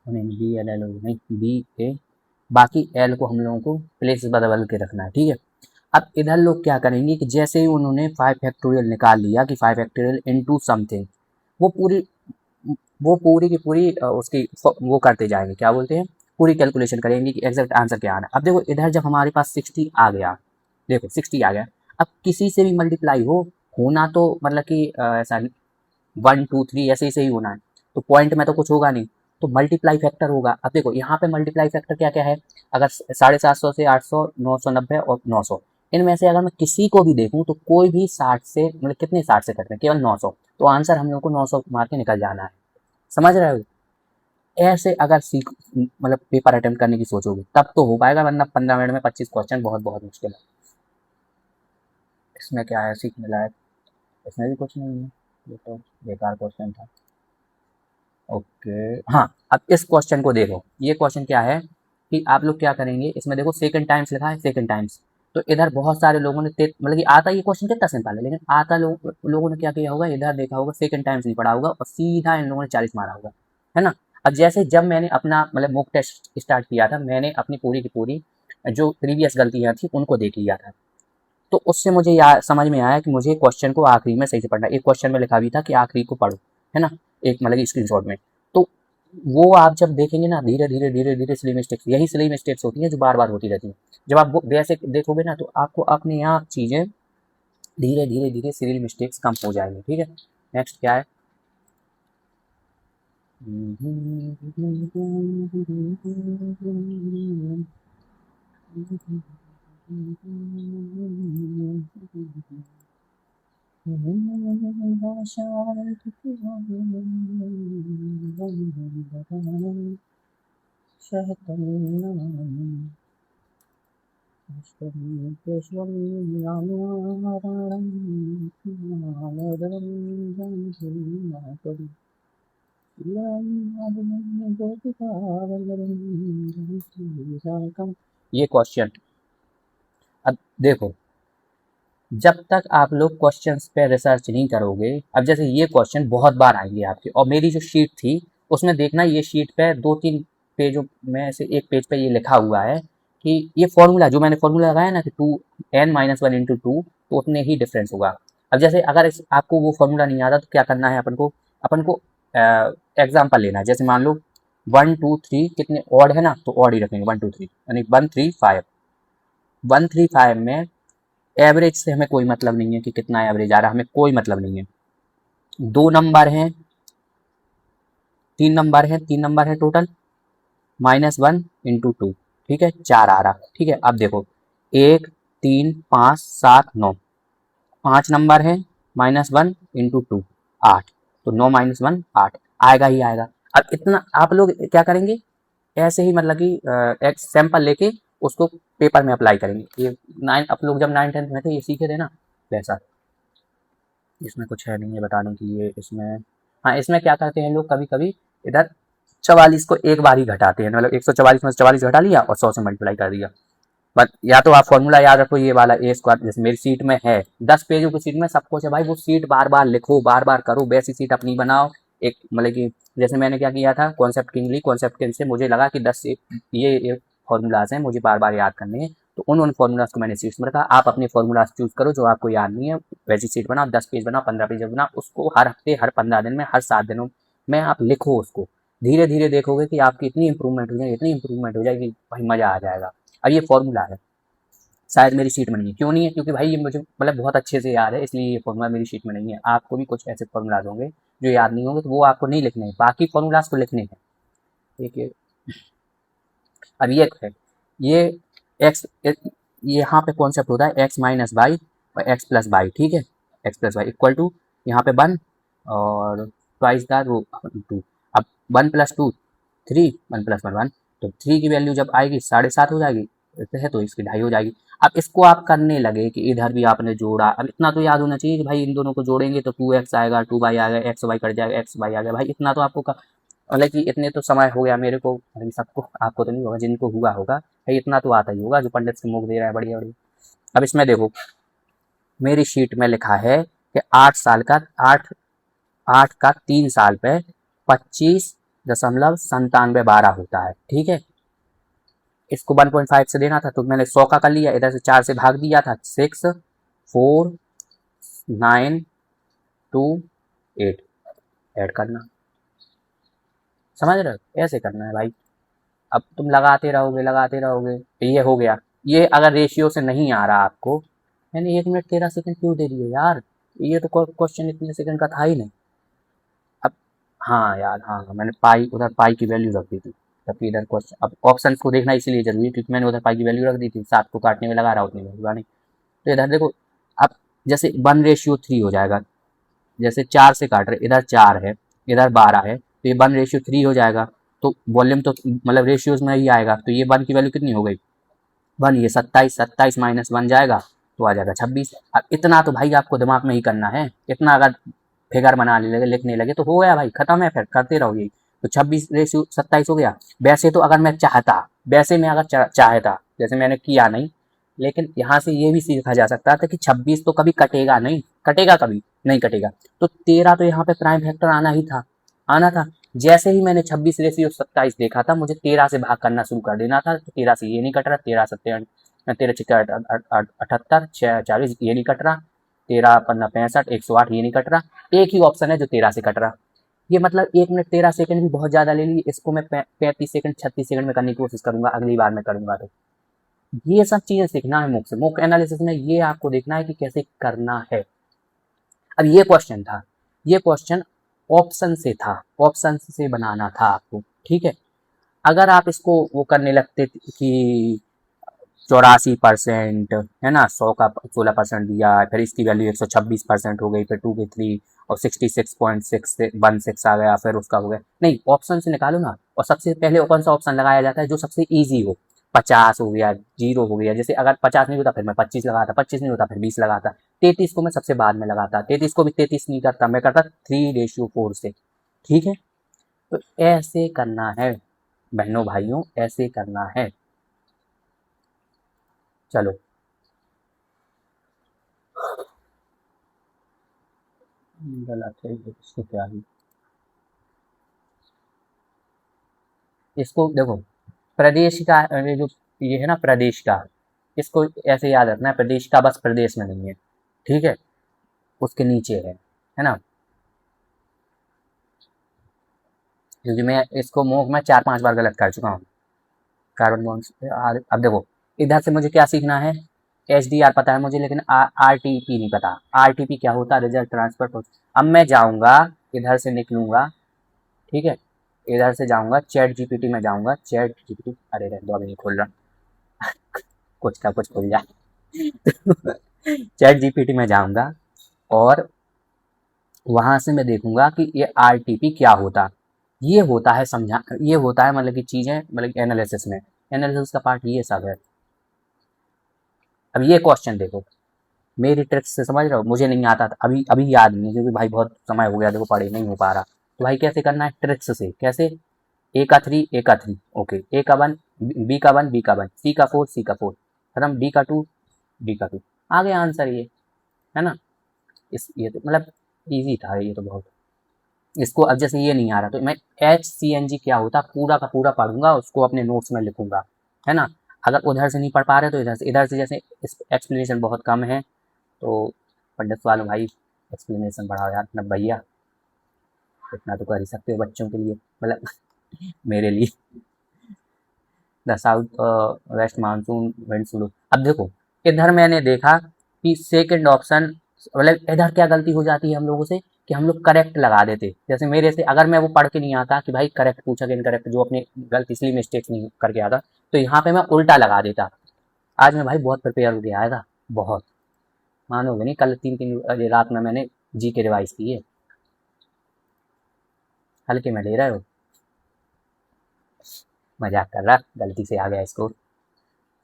नहीं, BLLO नहीं, BA, बाकी L को हम लोगों को प्लेस बदल के रखना है, ठीक है। अब इधर लोग क्या करेंगे कि जैसे ही उन्होंने 5 फैक्टोरियल निकाल लिया कि 5 फैक्टोरियल इनटू समथिंग, वो पूरी वो पूरी की पूरी उसकी वो करते जाएंगे, क्या बोलते हैं, पूरी कैलकुलेशन करेंगे कि एग्जैक्ट आंसर क्या आना है। अब देखो इधर जब हमारे पास 60 आ गया, देखो 60 आ गया, अब किसी से भी मल्टीप्लाई हो, होना तो मतलब कि ऐसा 1 2 3 ऐसे ही होना है। तो पॉइंट में तो कुछ होगा नहीं, तो मल्टीप्लाई फैक्टर होगा। अब देखो यहाँ पे मल्टीप्लाई फैक्टर क्या क्या है, अगर 750 से 800, 990 और 900, इनमें से अगर मैं किसी को भी देखूं तो कोई भी 60 से, मतलब कितने 60 से कटते हैं, केवल 900, तो आंसर हम लोग को 900 मार के निकल जाना है। समझ रहे हो? ऐसे अगर सीख मतलब पेपर अटेम्प्ट करने की सोचोगे तब तो हो पाएगा, वरना 15 मिनट में 25 क्वेश्चन बहुत बहुत मुश्किल है। इसमें क्या है सीखने लायक? इसमें भी कुछ नहीं है, ये तो बेकार क्वेश्चन था। ओके, हाँ, अब इस क्वेश्चन को देखो, ये क्वेश्चन क्या है कि आप लोग क्या करेंगे, इसमें देखो सेकंड टाइम्स लिखा है, सेकंड टाइम्स, तो इधर बहुत सारे लोगों ने मतलब कि आता, ये क्वेश्चन कितना सिंपल है, लेकिन आता लोगों ने क्या किया होगा, इधर देखा होगा, सेकंड टाइम्स नहीं पढ़ा होगा और सीधा इन लोगों ने 40 मारा होगा, है ना। अब जैसे जब मैंने अपना मतलब मॉक टेस्ट स्टार्ट किया था, मैंने अपनी पूरी की पूरी जो प्रीवियस गलतियां थी उनको देख लिया था, तो उससे मुझे समझ में आया कि मुझे क्वेश्चन को आखिरी में सही से पढ़ना है। एक क्वेश्चन में लिखा भी था कि आखिरी को पढ़ो, है ना, एक मतलब कि स्क्रीनशॉट में। तो वो आप जब देखेंगे ना, धीरे धीरे धीरे धीरे सिली मिस्टेक्स, यही सिली मिस्टेक्स होती हैं जो बार बार होती रहती हैं। जब आप वो वैसे देखोगे ना, तो आपको अपने आप चीज़ें धीरे धीरे धीरे सिली मिस्टेक्स कम हो जाएंगी। ठीक है, नेक्स्ट क्या है? ये क्वेश्चन, अब देखो, जब तक आप लोग क्वेश्चंस पे रिसर्च नहीं करोगे, अब जैसे ये क्वेश्चन बहुत बार आएंगे आपके, और मेरी जो शीट थी उसमें देखना, ये शीट पे 2-3 पेजों में से एक पेज पे ये लिखा हुआ है कि ये फॉर्मूला जो मैंने फॉर्मूला लगाया ना कि 2n-1 × 2, तो उतने ही डिफरेंस होगा। अब जैसे अगर आपको वो फॉर्मूला नहीं आता तो क्या करना है, अपन को एग्जाम्पल लेना है। जैसे मान लो 1 2 3 कितने ऑड है ना, तो ऑड ही रखेंगे, 1 2 3 यानी 1 3 5। 1 3 5 में एवरेज से हमें कोई मतलब नहीं है कि कितना एवरेज आ रहा है, हमें कोई मतलब नहीं है। 2 नंबर हैं, 3 नंबर हैं, 3 नंबर है टोटल, -1 × 2, ठीक है, 4 आ रहा। ठीक है, अब देखो 1 3 5 7 9, 5 नंबर है, -1 × 2, 8, तो 9 - 1 8 आएगा ही आएगा। अब इतना आप लोग क्या करेंगे, ऐसे ही मतलब कि एक सैंपल लेके उसको पेपर में अप्लाई करेंगे। ये आप लोग जब 9th 10th में थे ये सीखे थे ना, वैसा। इसमें कुछ है नहीं है बताने के लिए इसमें। हाँ, इसमें क्या करते हैं लोग, कभी कभी इधर 44 को एक बार ही घटाते हैं, मतलब 144 में से 44 घटा लिया और 100 से मल्टीप्लाई कर दिया। बट या तो आप फॉर्मूला याद रखो, ये वाला A², जैसे मेरी सीट में है 10 पेजों की सीट में सब कुछ है भाई, वो सीट बार बार लिखो, बार बार करो, वैसी सीट अपनी बनाओ। एक मतलब कि जैसे मैंने क्या किया था, कॉन्सेप्ट किंग ली, कॉन्सेप्ट किंग से मुझे लगा कि 10 ये फॉर्मूलाज हैं मुझे बार बार याद करने हैं, तो उन फॉर्मूलाज को मैंने सीट्स में रखा। आप अपने फॉर्मूलाज चूज करो जो आपको याद नहीं है, वैसी सीट बनाओ, 10 पेज बनाओ, 15 पेज बनाओ, उसको हर हफ्ते, हर 15 दिन में, हर 7 दिनों में आप लिखो उसको। धीरे धीरे देखोगे कि आपकी इतनी इंप्रूवमेंट हो जाएगी, इतनी इंप्रूवमेंट हो जाएगी भाई, मजा आ जाएगा। अब ये फॉर्मूला है, शायद मेरी शीट में नहीं है, क्यों नहीं है, क्योंकि भाई ये मुझे मतलब बहुत अच्छे से याद है, इसलिए ये फॉर्मूला मेरी शीट में नहीं है। आपको भी कुछ ऐसे फॉर्मूलाज होंगे जो याद नहीं होंगे, तो वो आपको नहीं लिखने हैं, बाकी फॉर्मूलाज को लिखने हैं। ठीक है, अब ये है, ये एक्स, यहाँ पे कॉन्सेप्ट होता है x - y और x + y। ठीक है, x + y इक्वल टू यहाँ पे 1 और ट्वाइस द रूट 2। अब 1 + 2 3, 1 + 1 1, तो 3 की वैल्यू जब आएगी 7.5 हो जाएगी, है तो इसकी 2.5 हो जाएगी। अब इसको आप करने लगे कि इधर भी आपने जोड़ा, अब इतना तो याद होना चाहिए कि भाई इन दोनों को जोड़ेंगे तो 2x आएगा, 2y आएगा, xy कट जाएगा, xy आ गया, भाई इतना तो आपको मतलब कि इतने तो समय हो गया मेरे को, मतलब सबको, आपको तो नहीं होगा, जिनको हुआ होगा भाई इतना तो आता ही होगा, जो पंडित से मुख दे रहा है बढ़िया बढ़िया। अब इसमें देखो, मेरी शीट में लिखा है कि 8 का 3 साल पे 25.9712 होता है। ठीक है, इसको 1.5 से देना था तो मैंने 100 का कर लिया, इधर से 4 से भाग दिया था, 6 4 9 2 8 ऐड करना। समझ रहे हो, ऐसे करना है भाई। अब तुम लगाते रहोगे तो ये हो गया। ये अगर रेशियो से नहीं आ रहा आपको, मैंने 1 मिनट 13 सेकंड क्यों दे दिए यार, ये तो क्वेश्चन इतने सेकंड का था ही नहीं। अब हाँ यार, हाँ हाँ, मैंने पाई उधर पाई की वैल्यू रख दी थी, जबकि इधर क्वेश्चन अब ऑप्शन को देखना इसीलिए जरूरी है क्योंकि मैंने उधर पाई की वैल्यू रख दी थी, 7 को काटने में लगा रहा उतनी वैल्यू नहीं। तो इधर देखो, अब जैसे 1:3 हो जाएगा, जैसे 4 से काट रहे, इधर 4 है, इधर 12 है, तो ये 1:3 हो जाएगा। तो वॉल्यूम तो मतलब रेशियोज में ही आएगा, तो ये 1 की वैल्यू कितनी हो गई, 1, ये 27, 27 माइनस 1 जाएगा तो आ जाएगा 26। अब इतना तो भाई आपको दिमाग में ही करना है, इतना अगर फिगर बनाने लगे लिखने लगे तो हो गया भाई, खत्म है, फिर करते रहो यही। तो 26:27 हो गया। वैसे तो अगर मैं चाहता, वैसे मैं अगर चाहता, जैसे मैंने किया नहीं, लेकिन यहाँ से ये भी सीखा जा सकता था कि 26 तो कभी कटेगा नहीं, कटेगा कभी नहीं कटेगा। तो 13 तो यहाँ पे प्राइम फैक्टर आना ही था, आना था। जैसे ही मैंने 26:27 देखा था, मुझे 13 से भाग करना शुरू कर देना था। तो 13 से ये नहीं कट रहा, 13 सत्ते 13 छिक्का 78, 40 ये नहीं कट रहा, 13 पन्ना 65, 108 ये नहीं कट रहा। एक ही ऑप्शन है जो 13 से कट रहा। ये मतलब 1 मिनट 13 सेकंड भी बहुत ज्यादा ले ली, इसको मैं 35 सेकंड 36 सेकंड में करने की कोशिश करूंगा अगली बार में करूंगा। तो ये सब चीजें सीखना है मुख से, मुख एनालिसिस में ये आपको देखना है कि कैसे करना है। अब ये क्वेश्चन था, ये क्वेश्चन ऑप्शन से था, ऑप्शन से बनाना था आपको, ठीक है। अगर आप इसको वो करने लगते कि 84% है ना, 100 का 16% दिया, फिर इसकी वैल्यू 126% हो गई, फिर 2 की 3 और 66.616 आ गया, फिर उसका हो गया, नहीं ऑप्शन से निकालो ना। और सबसे पहले कौन सा ऑप्शन लगाया जाता है, जो सबसे ईजी हो। 50 हो गया, 0 हो गया, जैसे अगर 50 नहीं होता फिर मैं 25 लगाता, 25 नहीं होता फिर 20 लगाता, 33 को मैं सबसे बाद में लगाता, 33 को भी 33 नहीं करता, मैं करता 3:4 से, ठीक है। तो ऐसे करना है बहनों भाइयों, ऐसे करना है। चलो, गलत है ये, इसको क्या ही, इसको देखो, प्रदेश का ये जो ये है ना प्रदेश का, इसको ऐसे याद रखना है, प्रदेश का बस प्रदेश में नहीं है, ठीक है, उसके नीचे है ना। क्योंकि मैं इसको मोक में 4-5 बार गलत कर चुका हूँ। कार्बन बॉन्ड, अब देखो, इधर से मुझे क्या सीखना है, HDR पता है मुझे, लेकिन RTP नहीं पता। RTP क्या होता है, रिजल्ट ट्रांसफर। अब मैं जाऊंगा, इधर से निकलूंगा, ठीक है, इधर से जाऊंगा चैट जीपीटी में जाऊंगा, चैट जीपीटी, अरे रहने दो अभी नहीं खोल रहा, कुछ का कुछ खुल जाए। चैट जीपीटी में जाऊंगा और वहां से मैं देखूंगा कि ये आरटीपी क्या होता, ये होता है समझा, ये होता है मतलब कि चीजें, मतलब एनालिसिस में, एनालिसिस का पार्ट ये सब है। अब ये क्वेश्चन देखो, मेरी ट्रिक्स से समझ रहे हो, मुझे नहीं आता था, अभी अभी याद नहीं है क्योंकि भाई बहुत समय हो गया, देखो पढ़े नहीं हो पा रहा। तो भाई कैसे करना है ट्रिक्स से, कैसे, A का 3 ओके, A का 1 B का 1 B का 1 C का 4 खत्म, D का 2 आ गया आंसर ये, है ना। इस ये तो मतलब इजी था ये तो बहुत। इसको अब जैसे ये नहीं आ रहा तो मैं HCNG क्या होता पूरा का पूरा पढ़ूंगा, उसको अपने नोट्स में लिखूंगा, है ना। अगर उधर से नहीं पढ़ पा रहे तो इधर से जैसे एक्सप्लेनेशन बहुत कम है, तो पंडित वालों भाई एक्सप्लेनेशन बढ़ाओ यार ना भैया, इतना तो कर ही सकते हो बच्चों के लिए, मतलब मेरे लिए। The south west monsoon wind slow. अब देखो, इधर मैंने देखा कि सेकंड ऑप्शन, मतलब इधर क्या गलती हो जाती है हम लोगों से कि हम लोग करेक्ट लगा देते, जैसे मेरे से अगर मैं वो पढ़ के नहीं आता कि भाई करेक्ट पूछा कि इनकरेक्ट, जो अपने गलती इसलिए मिस्टेक्स नहीं करके आता, तो यहाँ पे मैं उल्टा लगा देता। आज मैं भाई बहुत प्रिपेयर हो गया आया था, बहुत, मानोगे नहीं, कल 3-3 रात में मैंने जी के रिवाइज किए, हल्के में ले रहे हो, मजाक कर रहा, गलती से आ गया score.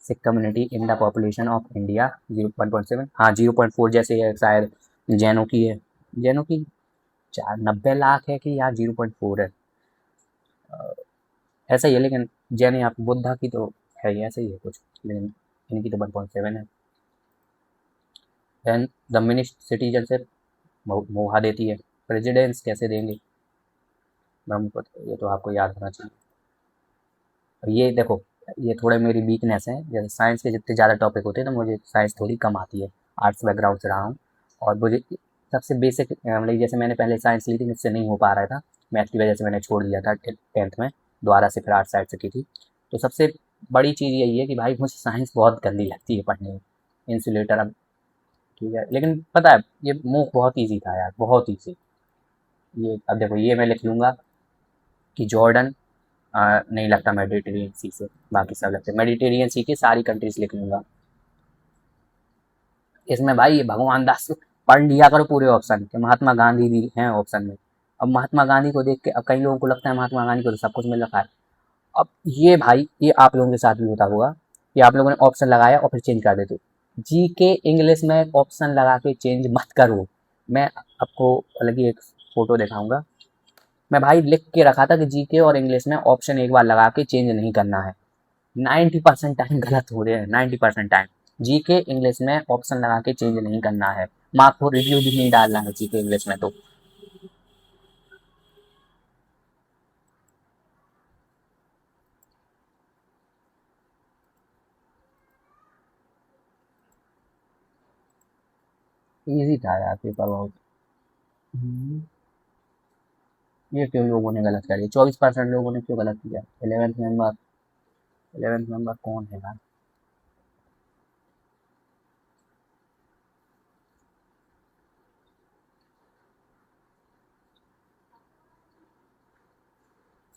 Sikh community in the population of India 1.7, हाँ 0.4 जैसे है शायद, जैनों की है, जैनों की 90 लाख है कि यार 0.4 है, ऐसा ही है, लेकिन जैन यहाँ पे बुद्धा की तो है ही, ऐसा ही है कुछ, लेकिन इनकी तो 1.7 है। देन द मिनिस्ट सिटीजनशिप मोहा देती है, प्रेसिडेंस कैसे देंगे, ब्रह्मपुत्र, ये तो आपको याद होना चाहिए। और ये देखो, ये थोड़े मेरी वीकनेस है, जैसे साइंस के जितने ज़्यादा टॉपिक होते हैं तो मुझे साइंस थोड़ी कम आती है, आर्ट्स बैकग्राउंड से रहा हूँ, और मुझे सबसे बेसिक मतलब जैसे मैंने पहले साइंस ली थी, मुझसे नहीं हो पा रहा था, मैथ की वजह से मैंने छोड़ दिया था 10th में, दोबारा से फिर आर्ट्स साइड से की थी। तो सबसे बड़ी चीज़ यही है कि भाई मुझे साइंस बहुत गंदी लगती है पढ़ने में, इंसुलेटर, अब ठीक है, लेकिन पता है ये मूक बहुत ईजी था यार, बहुत ईजी, ये अब देखो ये मैं लिख लूँगा कि जॉर्डन नहीं लगता मेडिटेरियन सी से, बाकी सब लगते हैं। मेडिटेरियन सी की सारी कंट्रीज लिख लूँगा। इसमें भाई भगवान दास पढ़ लिया करो पूरे ऑप्शन के, महात्मा गांधी भी हैं ऑप्शन में। अब महात्मा गांधी को देख के अब कई लोगों को लगता है महात्मा गांधी को तो सब कुछ मिल रखा है। अब ये भाई ये आप लोगों के साथ भी होता होगा कि आप लोगों ने ऑप्शन लगाया और फिर चेंज कर देते हो। जी के इंग्लिश में ऑप्शन लगा के चेंज मत करो। मैं आपको अलग ही एक फोटो दिखाऊंगा। मैं भाई लिख के रखा था कि जी के और इंग्लिश में ऑप्शन एक बार लगा के चेंज नहीं करना है। 90% टाइम गलत हो रहे हैं, 90% टाइम। जी के इंग्लिश में ऑप्शन लगा के चेंज नहीं करना है। मार्क को रिव्यू भी नहीं डालना है जी के इंग्लिश में तो। इजी था यार पेपर बहुत। हम्म, ये क्यों लोगों ने गलत कर दिया, 24% लोगों ने क्यों गलत किया? 11th मेंबर, 11th मेंबर कौन है यार?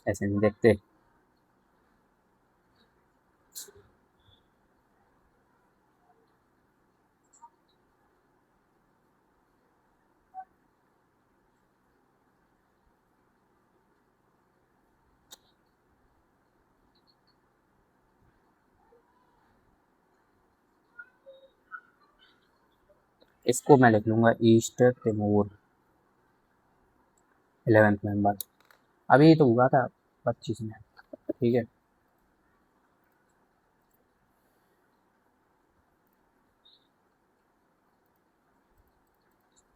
ऐसे नहीं देखते। इसको मैं लिख लूंगा ईस्ट तिमोर, 11th मेंबर। अभी तो हुआ था 25 में। ठीक है।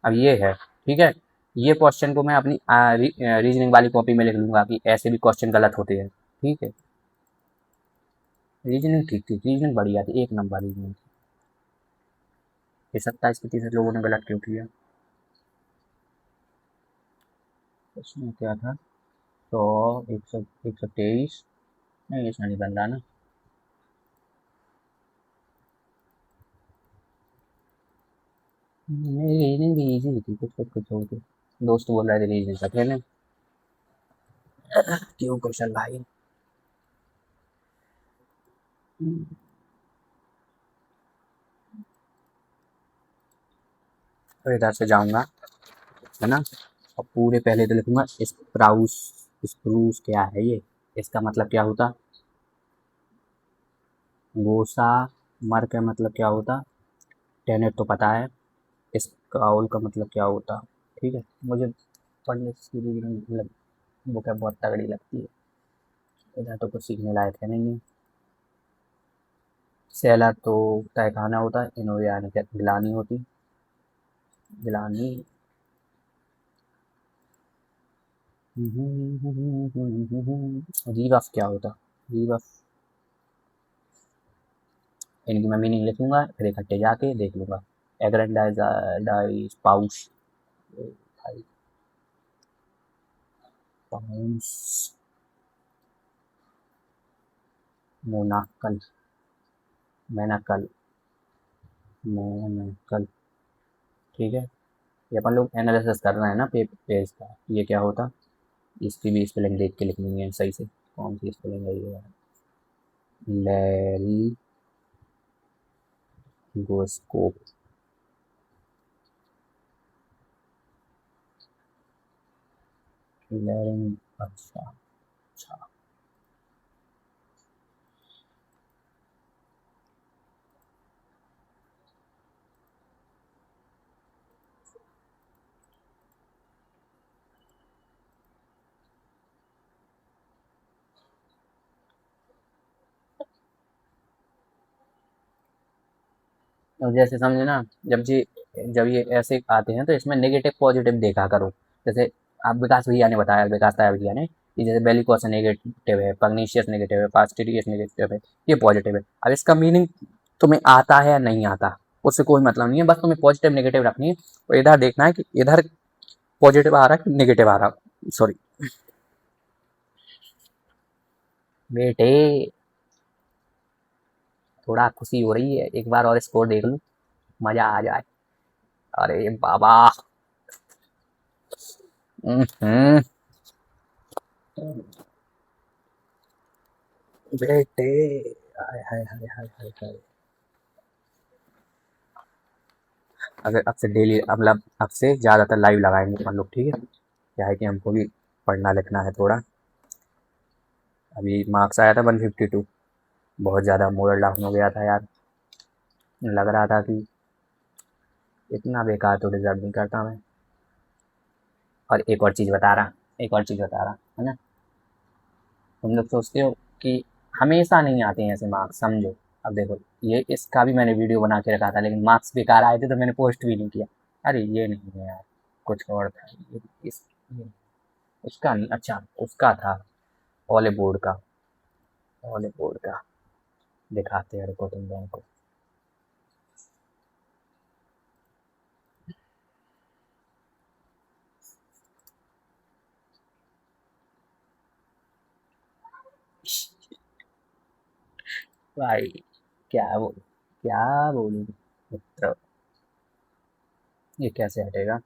अब ये है, ठीक है। ये क्वेश्चन को मैं अपनी रीजनिंग वाली कॉपी में लिख लूंगा कि ऐसे भी क्वेश्चन गलत होते हैं। ठीक है। रीजनिंग ठीक थी, रीजनिंग बढ़िया थी, एक नंबर रीजनिंग थी। ये 27% लोगों ने गलत क्यों किया? इसमें क्या था? 100, 100, 123। नहीं इसमें नहीं बन रहा ना। मेरी रीजनिंग भी इजी थी, कुछ कुछ कुछ हो तो दोस्त बोल रहे थे रीजनिंग का खेलें। क्यों क्वेश्चन भाई। तो इधर से जाऊंगा, है ना। और पूरे पहले तो लिखूंगा स्प्राउस। स्प्रूस क्या है ये? इसका मतलब क्या होता? गोसा। मर का मतलब क्या होता? टेनेट तो पता है। स्काउल का मतलब क्या होता? ठीक है। मुझे पढ़ने की मतलब वो क्या बहुत तगड़ी लगती है। इधर तो कुछ सीखने लायक है नहीं है। सैला तो तहखाना होता है, इनोवे यानी क्या गिलानी होती? गिलानी। रीबफ क्या होता? रीबफ। इनकी मैं मीनिंग लिखूंगा फिर इकट्ठे जाके देख लूंगा। Aggrandize pouch, pounce, monocle, manacle, monocle. ठीक है। ये अपन लोग एनालिसिस कर रहे हैं ना पेज का, ये क्या होता? इसकी भी स्पेलिंग देख के लिखनी है सही से, कौन सी स्पेलिंग है ये? लैरिगोस्कोप। लैरिंग, अच्छा अच्छा। और जैसे समझे ना, जब ये ऐसे आते हैं तो इसमें नेगेटिव पॉजिटिव देखा करो। जैसे आप विकास भैया ने बताया, विकास ताया भैया ने कि जैसे बेलिकोस नेगेटिव है, पग्नीशियस नेगेटिव है, फास्टिडियस नेगेटिव है, ये पॉजिटिव है। अब इसका मीनिंग तुम्हें आता है या नहीं आता, उससे कोई मतलब नहीं है, बस तुम्हें पॉजिटिव नेगेटिव रखनी है। और इधर देखना है कि इधर पॉजिटिव आ रहा है कि नेगेटिव आ रहा। सॉरी बेटे, थोड़ा खुशी हो रही है, एक बार और स्कोर देख लूं, मजा आ जाए। अरे बाबा। हम्म, बेटे, हाय हाय हाय हाय हाय हाय। अगर अब से डेली, मतलब अब से ज़्यादातर लाइव लगाएंगे अपन लोग, ठीक है? क्या है कि हमको भी पढ़ना लिखना है थोड़ा। अभी मार्क्स आया था 152, बहुत ज़्यादा मोरल डाउन हो गया था यार। लग रहा था कि इतना बेकार तो रिजल्ट नहीं करता मैं। और एक और चीज़ बता रहा, एक और चीज़ बता रहा, है ना? तुम लोग सोचते हो कि हमेशा नहीं आते हैं ऐसे मार्क्स, समझो। अब देखो, ये इसका भी मैंने वीडियो बना के रखा था, लेकिन मार्क्स बेकार आए थे तो मैंने पोस्ट भी नहीं किया। अरे ये नहीं है यार, कुछ और था ये, उसका नहीं, अच्छा उसका था, ओले बोर्ड का, ओले बोर्ड का। दिखाते हैं, रुको तुम लोगों को। भाई, क्या बोल, क्या बोलूं मित्र, ये कैसे हटेगा?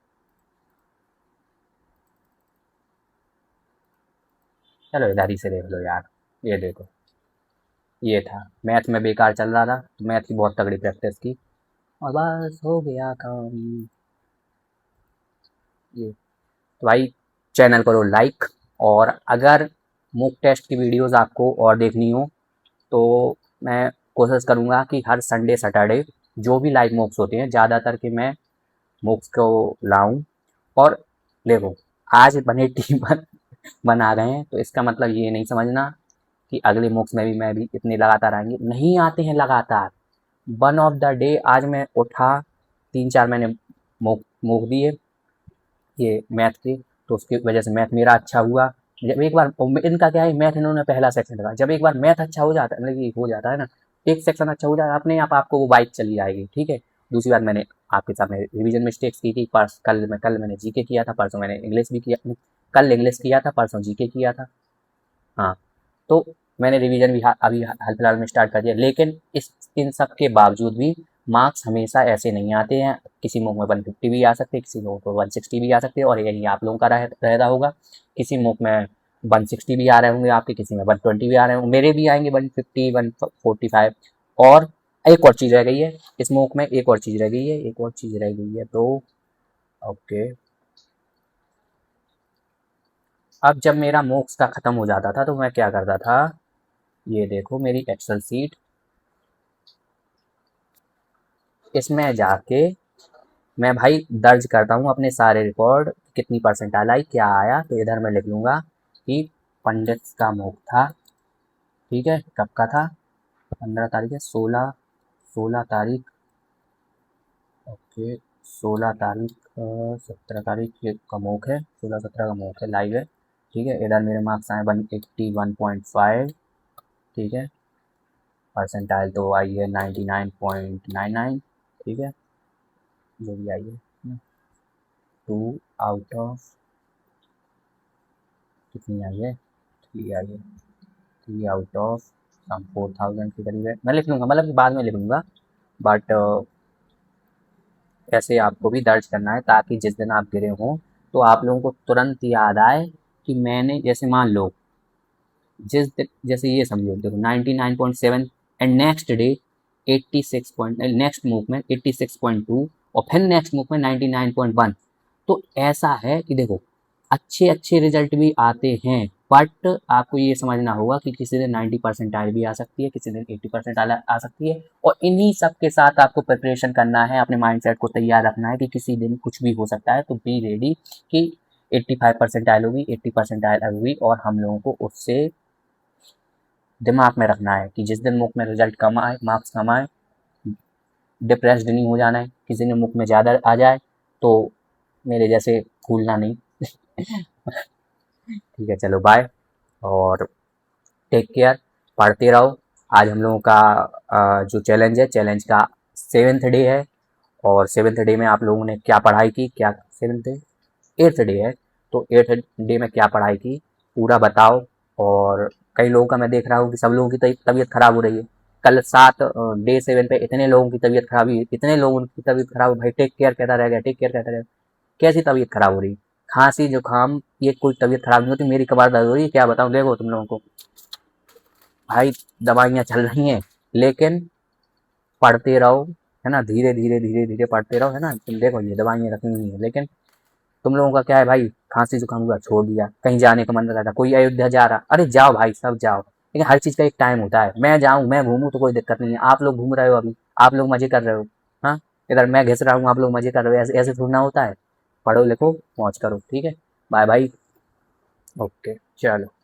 चलो इधर ही से देख लो यार, ये देखो, ये था। मैथ में बेकार चल रहा था, तो मैथ की बहुत तगड़ी प्रैक्टिस की, और बस हो गया काम। ये तो भाई, चैनल करो लाइक, और अगर मूक टेस्ट की वीडियोस आपको और देखनी हो तो मैं कोशिश करूँगा कि हर संडे सैटरडे जो भी लाइव मूक्स होते हैं ज़्यादातर के मैं मूक्स को लाऊं। और देखो, आज बने टीम बना गए हैं तो इसका मतलब ये नहीं समझना कि अगले मूक्स में भी मैं भी इतने लगातार आएंगे, नहीं आते हैं लगातार। वन ऑफ द डे आज मैं उठा, 3-4 मैंने मूक दिए ये मैथ के, तो उसकी वजह से मैथ मेरा अच्छा हुआ। जब एक बार इनका क्या है, मैथ इन्होंने पहला सेक्शन रखा, जब एक बार मैथ अच्छा हो जाता है, मतलब ये हो जाता है ना, एक सेक्शन अच्छा हो जाता है, अपने आप आपको वो बाइक चली जाएगी, ठीक है? दूसरी बात, मैंने आपके सामने रिवीजन मिस्टेक्स की थी। कल मैंने जीके किया था, परसों मैंने इंग्लिश भी किया, कल इंग्लिश किया था, परसों जीके किया था। हाँ, तो मैंने रिवीजन भी अभी हाल फिलहाल में स्टार्ट कर दिया, लेकिन इस इन सब के बावजूद भी मार्क्स हमेशा ऐसे नहीं आते हैं। किसी मूक में 150 भी आ सकते हैं, किसी मूक में 160 भी आ सकते हैं, और यही आप लोगों का रहता होगा। किसी मूक में 160 भी आ रहे होंगे आपके, किसी में 120 भी आ रहे होंगे, मेरे भी आएंगे 150, 145। और एक और चीज़ रह गई है इस मूक में, एक और चीज़ रह गई है, एक और चीज़ रह गई है, तो ओके। अब जब मेरा मूक्स का ख़त्म हो जाता था तो मैं क्या करता था, ये देखो मेरी एक्सेल सीट, इसमें जाके मैं भाई दर्ज करता हूँ अपने सारे रिकॉर्ड, कितनी परसेंटाइल आई, क्या आया। तो इधर मैं लिख लूँगा कि पंडित का मुख था, ठीक है? कब का था? 15 तारीख है, 16 तारीख, ओके। 16 तारीख, 17 तारीख का मुख है, 16-17 का मुख है, लाइव है, ठीक है? इधर मेरे मार्क्स आए 181.5, ठीक है? परसेंटाइल तो आई है 99.99, ठीक है? जो भी आई है, 2 आउट ऑफ, कितनी आई है, 3 आई है, 3 आउट ऑफ सम 4000 के करीब है। मैं लिख लूँगा, मतलब कि बाद में लिख लूँगा, बट ऐसे आपको भी दर्ज करना है ताकि जिस दिन आप गिरे हों तो आप लोगों को तुरंत याद आए कि मैंने, जैसे मान लो जिस दिन, जैसे ये समझो, देखो 99.7, and next day 86 point, next move में 86.2, और फिर नेक्स्ट मूव में 99.1। तो ऐसा है कि देखो, अच्छे अच्छे रिजल्ट भी आते हैं, बट आपको ये समझना होगा कि किसी दिन 90 परसेंटाइल भी आ सकती है, किसी दिन 80 परसेंटाइल आ सकती है। और इन्हीं सब के साथ आपको प्रिपरेशन करना है, अपने माइंडसेट को तैयार रखना है कि किसी दिन कुछ भी हो सकता है, तो बी रेडी कि 85 परसेंटाइल होगी, 80 परसेंटाइल होगी, और हम लोगों को उससे दिमाग में रखना है कि जिस दिन मुख में रिजल्ट कम आए, मार्क्स कम आए, डिप्रेस्ड नहीं हो जाना है। किसी ने मुख में ज़्यादा आ जाए तो मेरे जैसे फूलना नहीं। ठीक है, चलो बाय, और टेक केयर, पढ़ते रहो। आज हम लोगों का जो चैलेंज है, चैलेंज का 7th डे है, और 7th डे में आप लोगों ने क्या पढ़ाई की, क्या 7th डे, 8th डे है, तो 8th डे में क्या पढ़ाई की पूरा बताओ। और कई लोगों का मैं देख रहा हूँ कि सब लोगों की तबीयत खराब हो रही है। कल 7 डे 7 पे इतने लोगों की तबीयत खराब हुई, इतने लोगों की तबीयत खराब, भाई टेक केयर कहता रह गया, टेक केयर कहता रह गया, कैसी तबीयत खराब हो रही? खांसी जुकाम ये कोई तबीयत खराब नहीं होती, मेरी कबार दर्द हो रही है, क्या बताऊँ देखो तुम लोगों को भाई, दवाइयाँ चल रही हैं, लेकिन पढ़ते रहो, है ना, धीरे धीरे धीरे धीरे पढ़ते रहो, है ना, तुम देखो ये दवाइयाँ रखी हुई हैं, लेकिन तुम लोगों का क्या है भाई, खांसी जुकाम हुआ छोड़ दिया, कहीं जाने का मन कर रहा था, कोई अयोध्या जा रहा, अरे जाओ भाई सब जाओ, लेकिन हर चीज का एक टाइम होता है, मैं जाऊं मैं घूमूं तो कोई दिक्कत नहीं है, आप लोग घूम रहे हो अभी, आप लोग मजे कर रहे हो, हाँ, इधर मैं घिस रहा हूँ आप लोग मजे कर रहे हो, ऐसे ऐसे थोड़ा ना होता है, पढ़ो लिखो मौज करो, ठीक है, बाय भाई, ओके चलो।